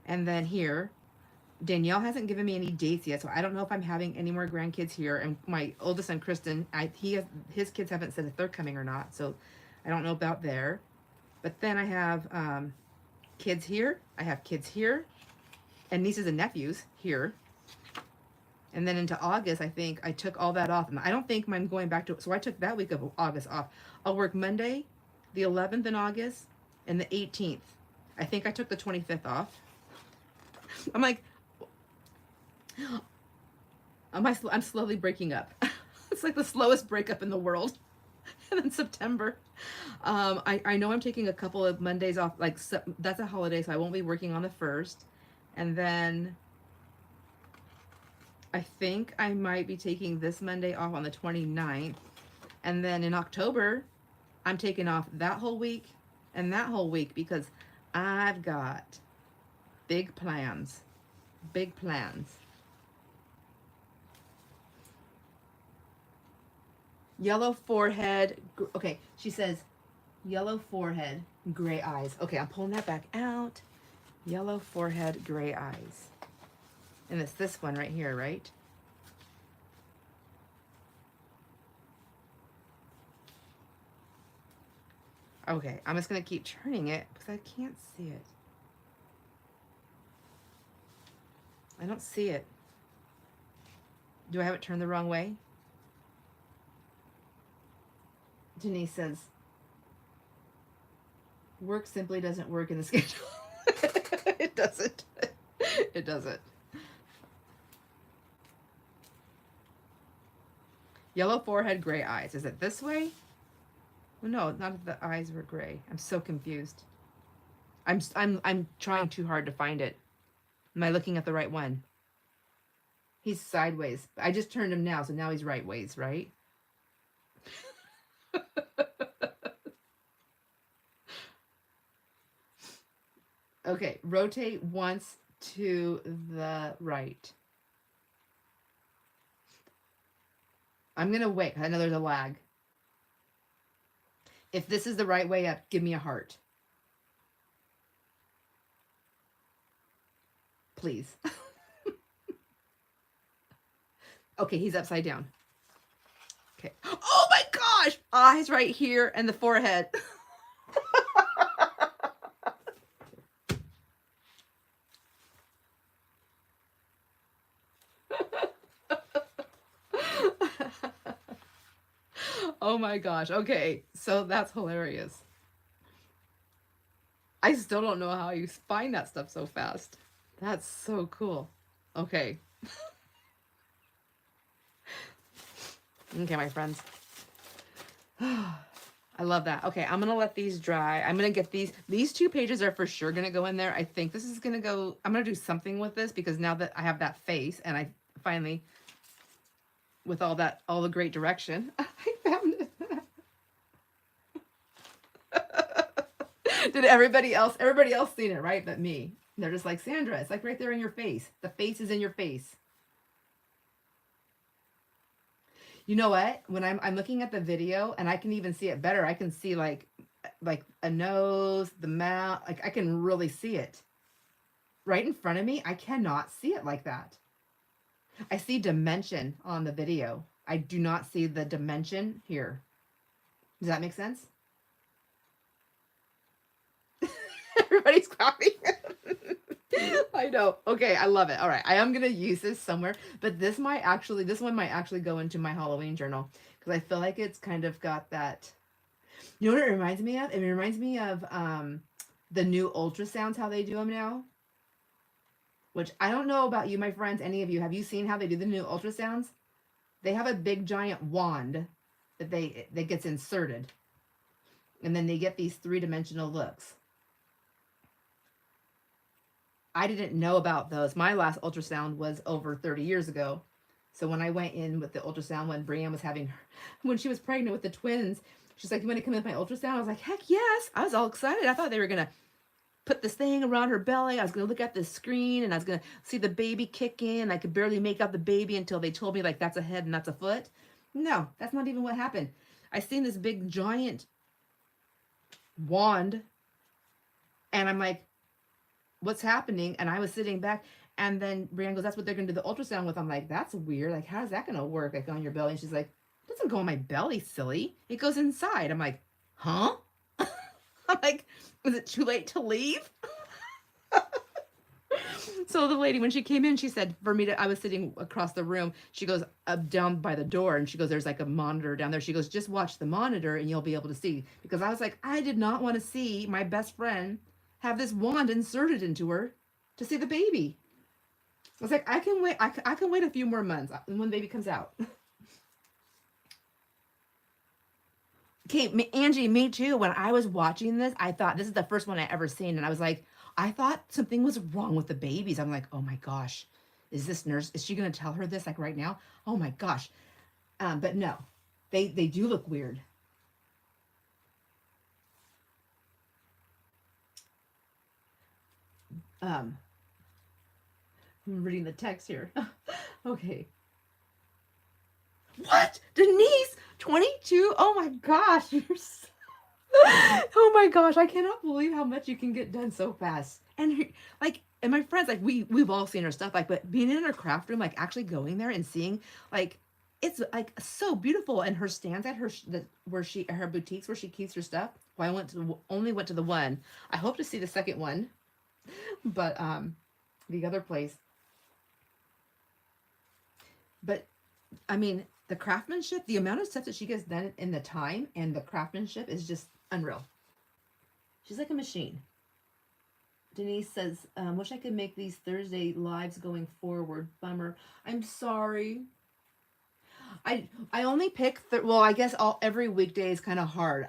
And then here, Danielle hasn't given me any dates yet. So I don't know if I'm having any more grandkids here. And my oldest son, Kristen, his kids haven't said if they're coming or not. So I don't know about there. But then I have kids here. I have kids here. And nieces and nephews here. And then into August, I think I took all that off. And I don't think I'm going back to, so I took that week of August off. I'll work Monday, the 11th in August, and the 18th. I think I took the 25th off. I'm like, I'm slowly breaking up. It's like the slowest breakup in the world. And then September, I know I'm taking a couple of Mondays off. Like, that's a holiday, so I won't be working on the 1st. And then I think I might be taking this Monday off on the 29th. And then in October, I'm taking off that whole week and that whole week because I've got big plans. Big plans. Yellow forehead. Okay, she says yellow forehead, gray eyes. Okay, I'm pulling that back out. Yellow forehead, gray eyes. And it's this one right here, right? Okay, I'm just going to keep turning it because I can't see it. I don't see it. Do I have it turned the wrong way? Denise says, work simply doesn't work in the schedule. It doesn't. It doesn't. Yellow forehead, gray eyes. Is it this way? Well, no, not if the eyes were gray. I'm so confused. I'm trying too hard to find it. Am I looking at the right one? He's sideways. I just turned him now, so now he's right ways, right? Okay, rotate once to the right. I'm going to wait. I know there's a lag. If this is the right way up, give me a heart. Please. Okay, he's upside down. Okay. Oh my gosh! Eyes right here and the forehead. Oh my gosh. Okay, so that's hilarious. I still don't know how you find that stuff so fast. That's so cool. Okay. Okay, my friends. I love that. Okay, I'm gonna let these dry. I'm gonna get these 2 pages are for sure gonna go in there. I think this is gonna go, I'm gonna do something with this because now that I have that face and I finally, with all the great direction, I found it. Did everybody else seen it, right? But me. They're just like, Sandra, it's like right there in your face. The face is in your face. You know what? When I'm looking at the video and I can even see it better, I can see like a nose, the mouth, like I can really see it. Right in front of me, I cannot see it like that. I see dimension on the video. I do not see the dimension here. Does that make sense? Everybody's clapping. I know. Okay, I love it. All right, I am gonna use this somewhere, but this one might actually go into my Halloween journal because I feel like it's kind of got that. You know what it reminds me of? It reminds me of the new ultrasounds, how they do them now. Which I don't know about you, my friends. Any of you, have you seen how they do the new ultrasounds? They have a big giant wand that gets inserted, and then they get these 3-dimensional looks. I didn't know about those. My last ultrasound was over 30 years ago. So when I went in with the ultrasound, when Brianne was when she was pregnant with the twins, she's like, you want to come in with my ultrasound? I was like, heck yes. I was all excited. I thought they were going to put this thing around her belly. I was going to look at the screen and I was going to see the baby kick in. I could barely make out the baby until they told me like, that's a head and that's a foot. No, that's not even what happened. I seen this big giant wand and I'm like, what's happening? And I was sitting back and then Brianne goes, that's what they're going to do the ultrasound with. I'm like, that's weird. Like, how's that going to work? Like on your belly. And she's like, it doesn't go on my belly, silly. It goes inside. I'm like, huh? I'm like, is it too late to leave? So the lady, when she came in, she said for me to, I was sitting across the room. She goes up down by the door and she goes, there's like a monitor down there. She goes, just watch the monitor and you'll be able to see. Because I was like, I did not want to see my best friend have this wand inserted into her to see the baby. I was like, I can wait. I can wait a few more months when the baby comes out. Okay, Angie, me too. When I was watching this, I thought this is the first one I ever seen. And I was like, I thought something was wrong with the babies. I'm like, oh my gosh, is this nurse, is she going to tell her this like right now? Oh my gosh. But no, they do look weird. I'm reading the text here. Okay. What? Denise? 22? Oh my gosh. Oh my gosh. I cannot believe how much you can get done so fast. And like, and my friends, like we've all seen her stuff, like, but being in her craft room, like actually going there and seeing, like, it's like so beautiful. And her stands at her boutiques where she keeps her stuff. Well, I only went to the one. I hope to see the second one. But the other place. But I mean, the craftsmanship, the amount of stuff that she gets done in the time and the craftsmanship is just unreal. She's like a machine. Denise says, wish I could make these Thursday lives going forward. Bummer. I'm sorry. I only pick, well, I guess every weekday is kind of hard.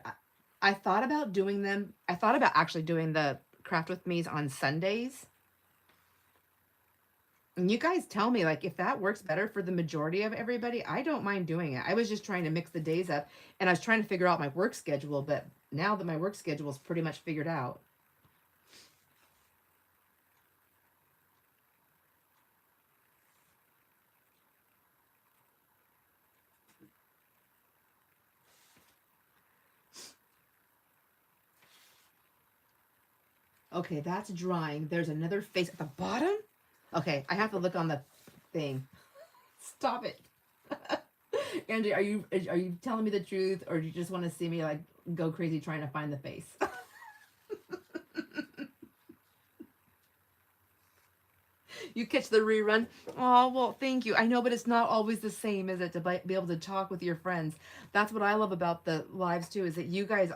I thought about doing them. I thought about actually doing the craft with me's on Sundays. And you guys tell me, like, if that works better for the majority of everybody, I don't mind doing it. I was just trying to mix the days up, and I was trying to figure out my work schedule, but now that my work schedule is pretty much figured out. Okay, that's drying. There's another face at the bottom. Okay, I have to look on the thing. Stop it. Angie, are you telling me the truth, or do you just want to see me like go crazy trying to find the face? You catch the rerun? Oh, well, thank you. I know, but it's not always the same, is it, to be able to talk with your friends? That's what I love about the lives too, is that you guys,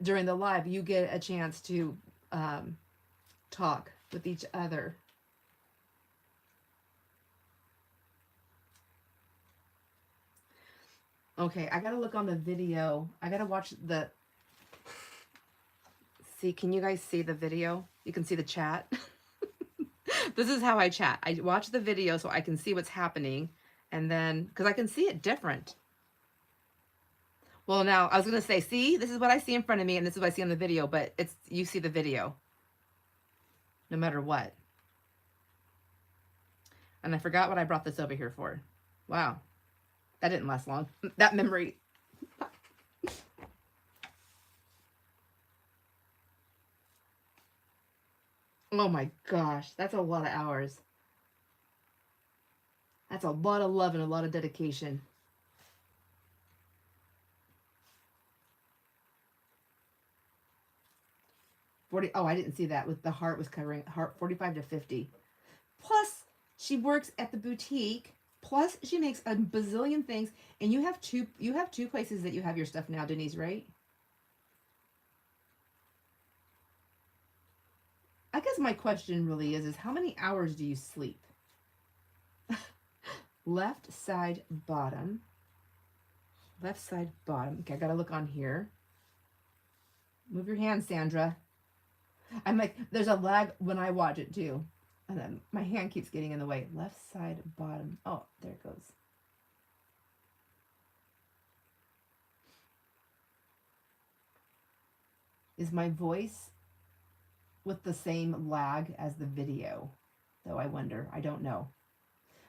during the live, you get a chance to talk with each other. Okay, I gotta look on the video. I gotta watch the... See, can you guys see the video? You can see the chat. This is how I chat. I watch the video so I can see what's happening, and then, because I can see it different. Well, now, I was gonna say, see, this is what I see in front of me, and this is what I see on the video, but it's, you see the video, no matter what. And I forgot what I brought this over here for. Wow. That didn't last long. That memory. Oh my gosh, that's a lot of hours. That's a lot of love and a lot of dedication. Oh, I didn't see that. With the heart was covering heart 45 to 50. Plus, she works at the boutique. Plus, she makes a bazillion things. And you have two places that you have your stuff now, Denise, right? I guess my question really is how many hours do you sleep? Left side bottom. Left side bottom. Okay, I gotta look on here. Move your hand, Sandra. I'm like, there's a lag when I watch it too. And then my hand keeps getting in the way. Left side bottom. Oh, there it goes. Is my voice with the same lag as the video? Though I wonder. I don't know.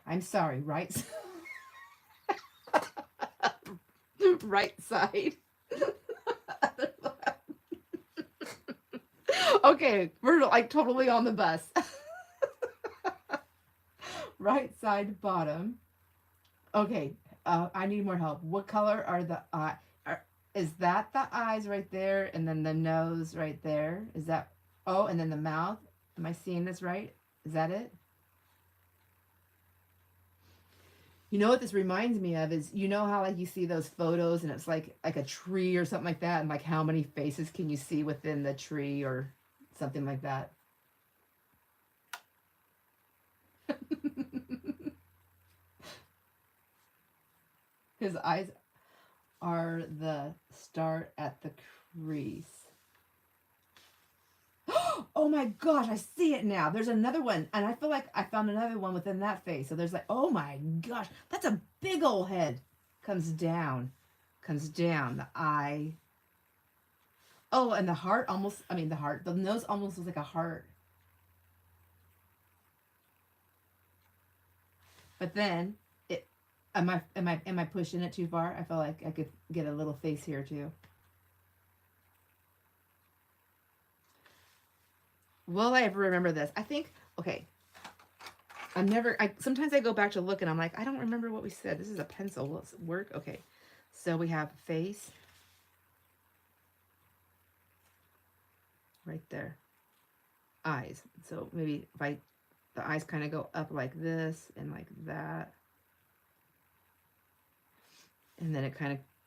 I'm sorry, right? Right side. Okay, we're like totally on the bus. Right side bottom. Okay, I need more help. What color are the eyes? Is that the eyes right there, and then the nose right there? Is that, oh, and then the mouth? Am I seeing this right? Is that it? You know what this reminds me of is, you know how like you see those photos and it's like a tree or something like that, and like how many faces can you see within the tree or something like that? His eyes are the start at the crease. Oh my gosh, I see it now. There's another one, and I feel like I found another one within that face. So there's like, oh my gosh, that's a big old head. Comes down, the eye. Oh, and the heart almost, I mean the heart, the nose almost looks like a heart. But then, am I pushing it too far? I feel like I could get a little face here too. Will I ever remember this? I think, okay. Sometimes I go back to look and I'm like, I don't remember what we said. This is a pencil. Will it work? Okay. So we have face. Right there. Eyes. So maybe if the eyes kind of go up like this and like that. And then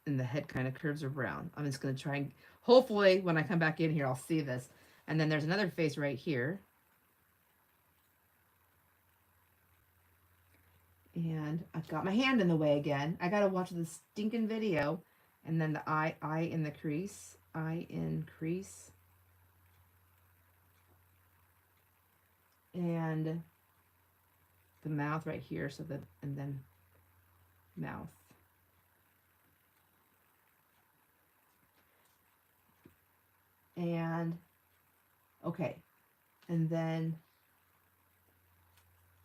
and the head kind of curves around. I'm just going to try and, hopefully when I come back in here, I'll see this. And then there's another face right here. And I've got my hand in the way again. I got to watch the stinking video. And then the eye in the crease, eye in crease. And the mouth right here, and then mouth. And okay, and then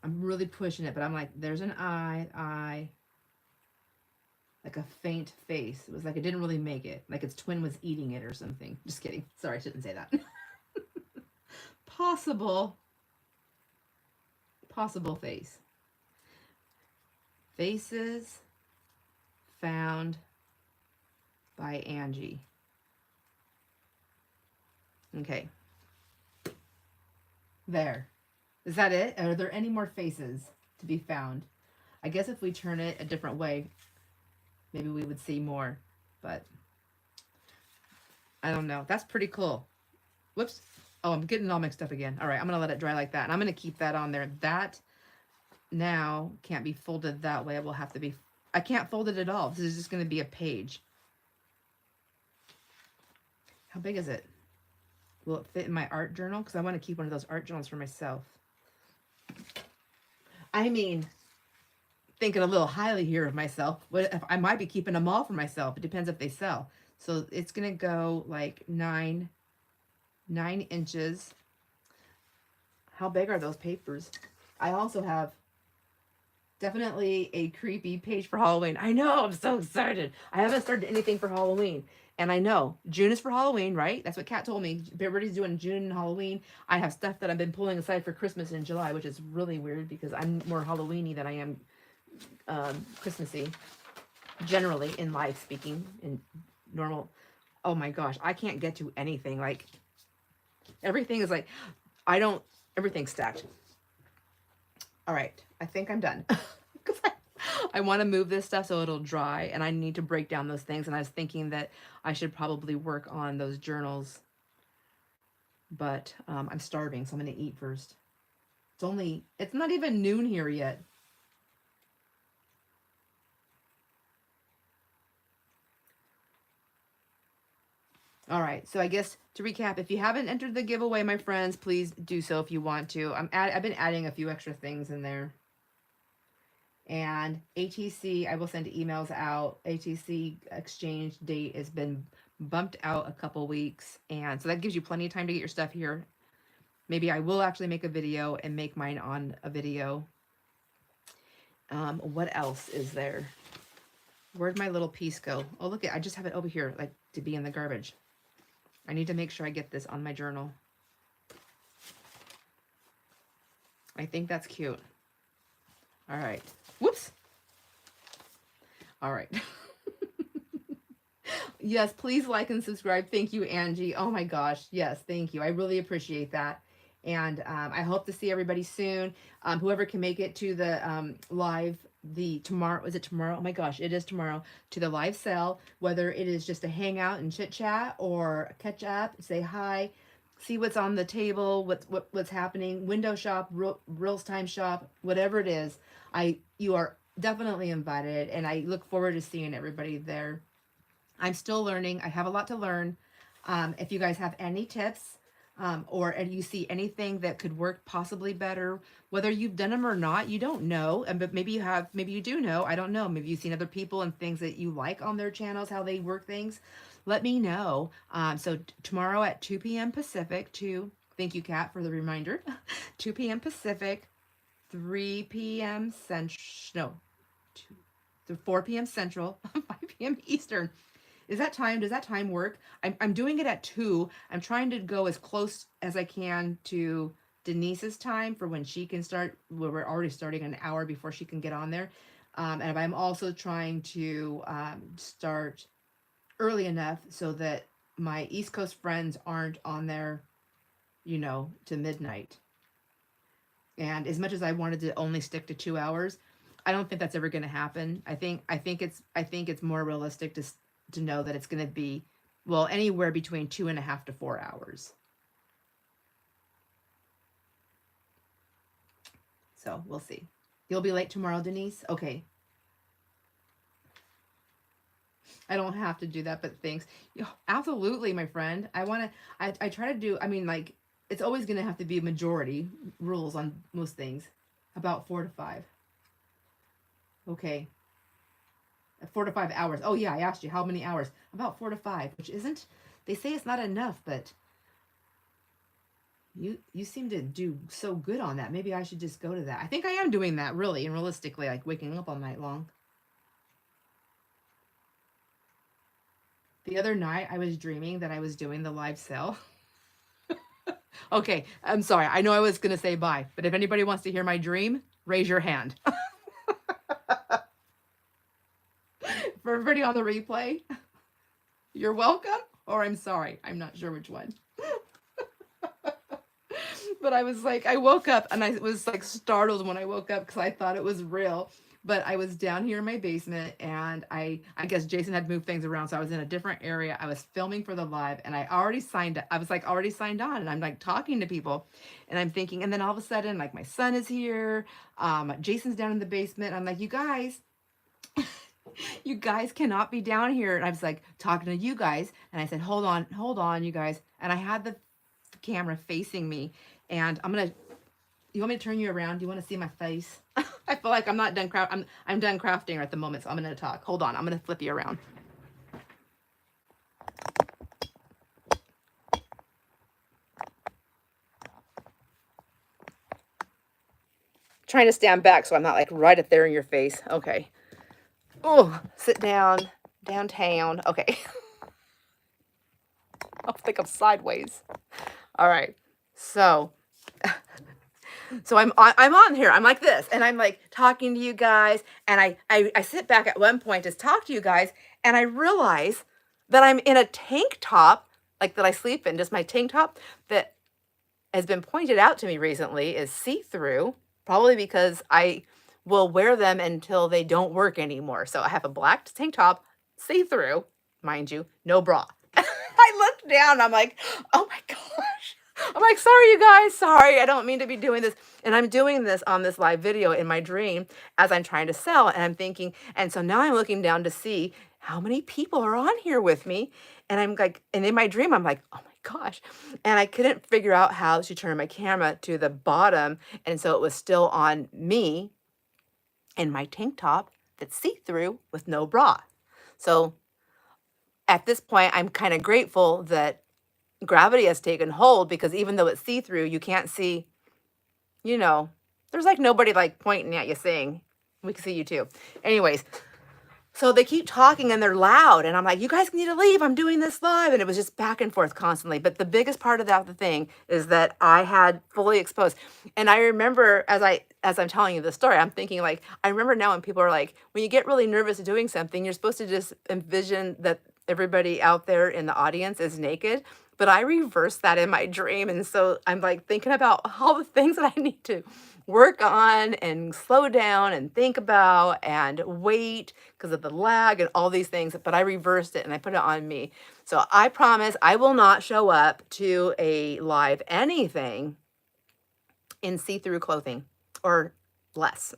I'm really pushing it, but I'm like, there's an eye, like a faint face. It was like it didn't really make it, like its twin was eating it or something. Just kidding. Sorry, I shouldn't say that. Possible face. Faces found by Angie. Okay. There. Is that it? Are there any more faces to be found? I guess if we turn it a different way, maybe we would see more, but I don't know. That's pretty cool. Whoops. Oh, I'm getting all mixed up again. All right, I'm going to let it dry like that, and I'm going to keep that on there. That now can't be folded that way. It will have to be, I can't fold it at all. This is just going to be a page. How big is it? Will it fit in my art journal? Because I want to keep one of those art journals for myself. I mean, thinking a little highly here of myself. What if I might be keeping them all for myself? It depends if they sell. So it's going to go like 9 inches. How big are those papers? I also have definitely a creepy page for Halloween. I know, I'm so excited. I haven't started anything for Halloween. And I know June is for Halloween, right? That's what Kat told me. Everybody's doing June and Halloween. I have stuff that I've been pulling aside for Christmas in July, which is really weird because I'm more Halloween-y than I am Christmassy. Generally, in life speaking, in normal. Oh my gosh, I can't get to anything. Like, everything is like, everything's stacked. All right, I think I'm done. Because I want to move this stuff so it'll dry, and I need to break down those things. And I was thinking that I should probably work on those journals, but I'm starving, so I'm going to eat first. It's not even noon here yet. All right, so I guess to recap, if you haven't entered the giveaway, my friends, please do so if you want to. I've been adding a few extra things in there. And ATC, I will send emails out. ATC exchange date has been bumped out a couple weeks, and so that gives you plenty of time to get your stuff here. Maybe I will actually make a video and make mine on a video. What else is there? Where'd my little piece go? Oh, look, I just have it over here, like to be in the garbage. I need to make sure I get this on my journal. I think that's cute. All right. Whoops. All right. Yes, please like and subscribe. Thank you, Angie. Oh my gosh. Yes, thank you. I really appreciate that. And I hope to see everybody soon. Whoever can make it to the live, tomorrow, is it tomorrow? Oh my gosh, it is tomorrow, to the live sale, whether it is just a hangout and chit chat or catch up, say hi, see what's on the table, what's happening, window shop, reels time shop, whatever it is. You are definitely invited, and I look forward to seeing everybody there. I'm still learning. I have a lot to learn. If you guys have any tips, or you see anything that could work possibly better, whether you've done them or not, you don't know. But maybe you have, maybe you do know. I don't know. Maybe you've seen other people and things that you like on their channels, how they work things. Let me know. So tomorrow at 2 p.m. Pacific, thank you, Kat, for the reminder. 2 p.m. Pacific, 3 p.m. Central, 4 p.m. Central, 5 p.m. Eastern. Does that time work? I'm doing it at 2. I'm trying to go as close as I can to Denise's time for when she can start. We're already starting an hour before she can get on there. And I'm also trying to start early enough so that my East Coast friends aren't on there, to midnight. And as much as I wanted to only stick to 2 hours, I don't think that's ever going to happen. I think it's more realistic to know that it's going to be, well, anywhere between 2.5 to 4 hours. So we'll see. You'll be late tomorrow, Denise? Okay. I don't have to do that, but thanks. Absolutely, my friend. I try to do, I mean, like, it's always going to have to be majority rules on most things. About 4 to 5. Okay. 4 to 5 hours. Oh, yeah, I asked you how many hours. About 4 to 5, which isn't, they say it's not enough, but you seem to do so good on that. Maybe I should just go to that. I think I am doing that, really, and realistically, like waking up all night long. The other night, I was dreaming that I was doing the live sale. Okay, I'm sorry. I know I was going to say bye, but if anybody wants to hear my dream, raise your hand. For everybody on the replay, you're welcome, or I'm sorry. I'm not sure which one. But I was like, I woke up and I was like startled when I woke up because I thought it was real. But I was down here in my basement, and I guess Jason had moved things around, so I was in a different area. I was filming for the live, and I was like already signed on, and I'm like talking to people, and I'm thinking, and then all of a sudden, like, my son is here, Jason's down in the basement. I'm like, you guys, you guys cannot be down here. And I was like talking to you guys, and I said, hold on, you guys. And I had the camera facing me, and you want me to turn you around? Do you want to see my face? I feel like I'm not done I'm done crafting at the moment, so I'm going to talk. Hold on, I'm going to flip you around. Trying to stand back so I'm not like right up there in your face. Okay. Oh, sit down, downtown. Okay. I'll think I'm sideways. All right. So I'm on here. I'm like this, and I'm like talking to you guys, and I sit back at one point to talk to you guys, and I realize that I'm in a tank top, like that I sleep in, just my tank top that has been pointed out to me recently is see-through, probably because I will wear them until they don't work anymore. So I have a black tank top, see-through, mind you, no bra. I looked down, I'm like, oh my gosh. I'm like, sorry, you guys. Sorry, I don't mean to be doing this. And I'm doing this on this live video in my dream as I'm trying to sell. And I'm thinking, and so now I'm looking down to see how many people are on here with me. And I'm like, and in my dream, I'm like, oh my gosh. And I couldn't figure out how to turn my camera to the bottom. And so it was still on me in my tank top that's see-through with no bra. So at this point, I'm kind of grateful that gravity has taken hold, because even though it's see-through, you can't see, there's like nobody like pointing at you saying, we can see you too. Anyways, so they keep talking and they're loud, and I'm like, you guys need to leave. I'm doing this live. And it was just back and forth constantly. But the biggest part of the thing is that I had fully exposed. And I remember as I'm telling you the story, I'm thinking, like, I remember now when people are like, when you get really nervous doing something, you're supposed to just envision that everybody out there in the audience is naked. But I reversed that in my dream. And so I'm like thinking about all the things that I need to work on and slow down and think about and wait because of the lag and all these things. But I reversed it and I put it on me. So I promise I will not show up to a live anything in see-through clothing or less.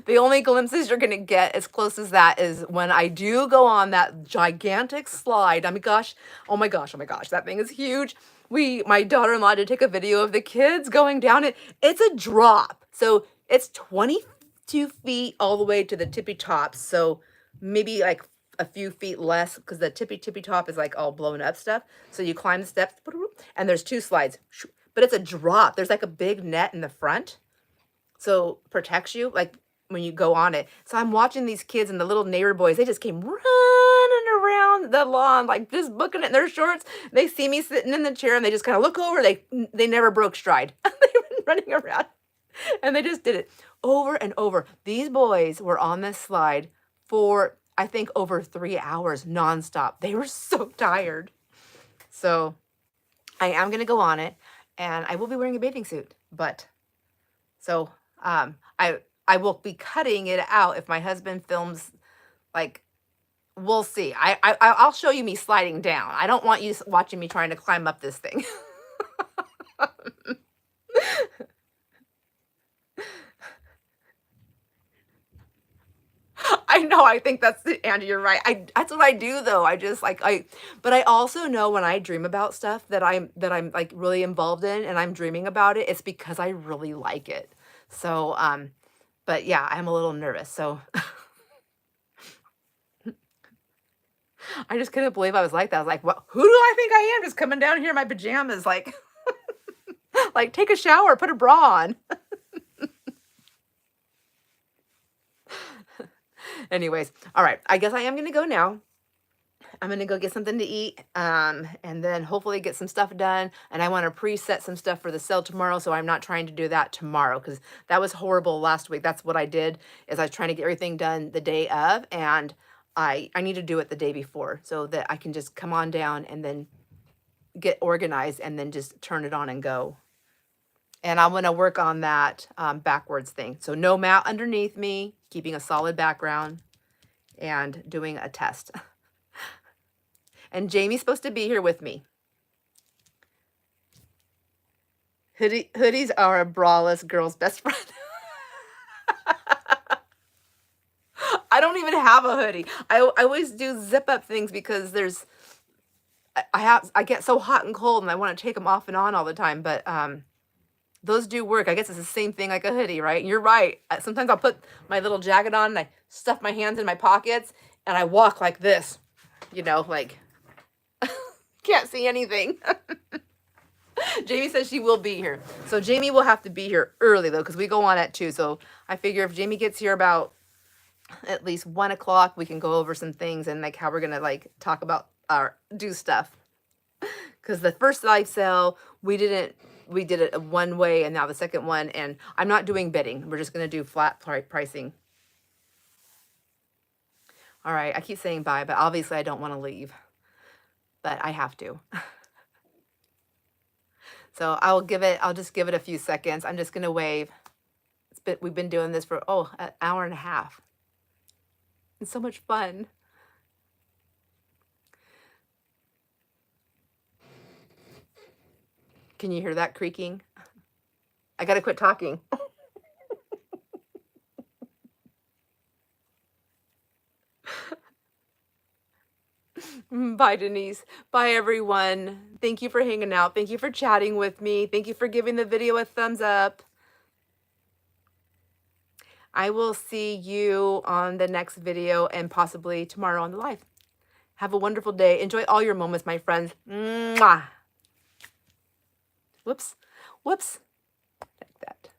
The only glimpses you're going to get as close as that is when I do go on that gigantic slide. Oh my gosh, that thing is huge. My daughter-in-law did take a video of the kids going down it. It's a drop. So it's 22 feet all the way to the tippy top. So maybe like a few feet less, because the tippy top is like all blown up stuff. So you climb the steps, and there's 2 slides, but it's a drop. There's like a big net in the front, so protects you, like, when you go on it. So I'm watching these kids, and the little neighbor boys, they just came running around the lawn, like just booking it in their shorts. They see me sitting in the chair, and they just kind of look over. They never broke stride. They were running around, and they just did it over and over. These boys were on this slide for, I think, over 3 hours nonstop. They were so tired. So I am going to go on it. and I will be wearing a bathing suit, but so I will be cutting it out if my husband films, like, we'll see. I'll show you me sliding down. I don't want you watching me trying to climb up this thing. I know, I think that's it, Andy, you're right. That's what I do though. I just like but I also know when I dream about stuff that I'm like really involved in and I'm dreaming about it, it's because I really like it. So, but yeah, I'm a little nervous. So I just couldn't believe I was like that. I was like, what, who do I think I am just coming down here in my pajamas? Like, like take a shower, put a bra on. Anyways, all right. I guess I am gonna go now. I'm gonna go get something to eat, and then hopefully get some stuff done. And I want to preset some stuff for the sale tomorrow, so I'm not trying to do that tomorrow because that was horrible last week. That's what I did is I was trying to get everything done the day of, and I need to do it the day before so that I can just come on down and then get organized and then just turn it on and go. And I'm gonna work on that backwards thing. So no mat underneath me, keeping a solid background, and doing a test. And Jamie's supposed to be here with me. Hoodies are a braless girl's best friend. I don't even have a hoodie. I always do zip up things because there's I get so hot and cold and I want to take them off and on all the time, but those do work. I guess it's the same thing like a hoodie, right? And you're right. Sometimes I'll put my little jacket on and I stuff my hands in my pockets and I walk like this, you know, like can't see anything. Jamie says she will be here. So Jamie will have to be here early though, because we go on at 2. So I figure if Jamie gets here about at least 1 o'clock, we can go over some things and like how we're gonna like talk about our do stuff. Because the first live sale, we did it one way, and now the second one, and I'm not doing bidding. We're just gonna do flat pricing. All right, I keep saying bye, but obviously I don't want to leave, but I have to. So I'll just give it a few seconds. I'm just gonna wave. We've been doing this for an hour and a half. It's so much fun. Can you hear that creaking? I gotta quit talking. Bye, Denise. Bye, everyone. Thank you for hanging out. Thank you for chatting with me. Thank you for giving the video a thumbs up. I will see you on the next video and possibly tomorrow on the live. Have a wonderful day. Enjoy all your moments, my friends. Mwah. Whoops. Whoops. Like that.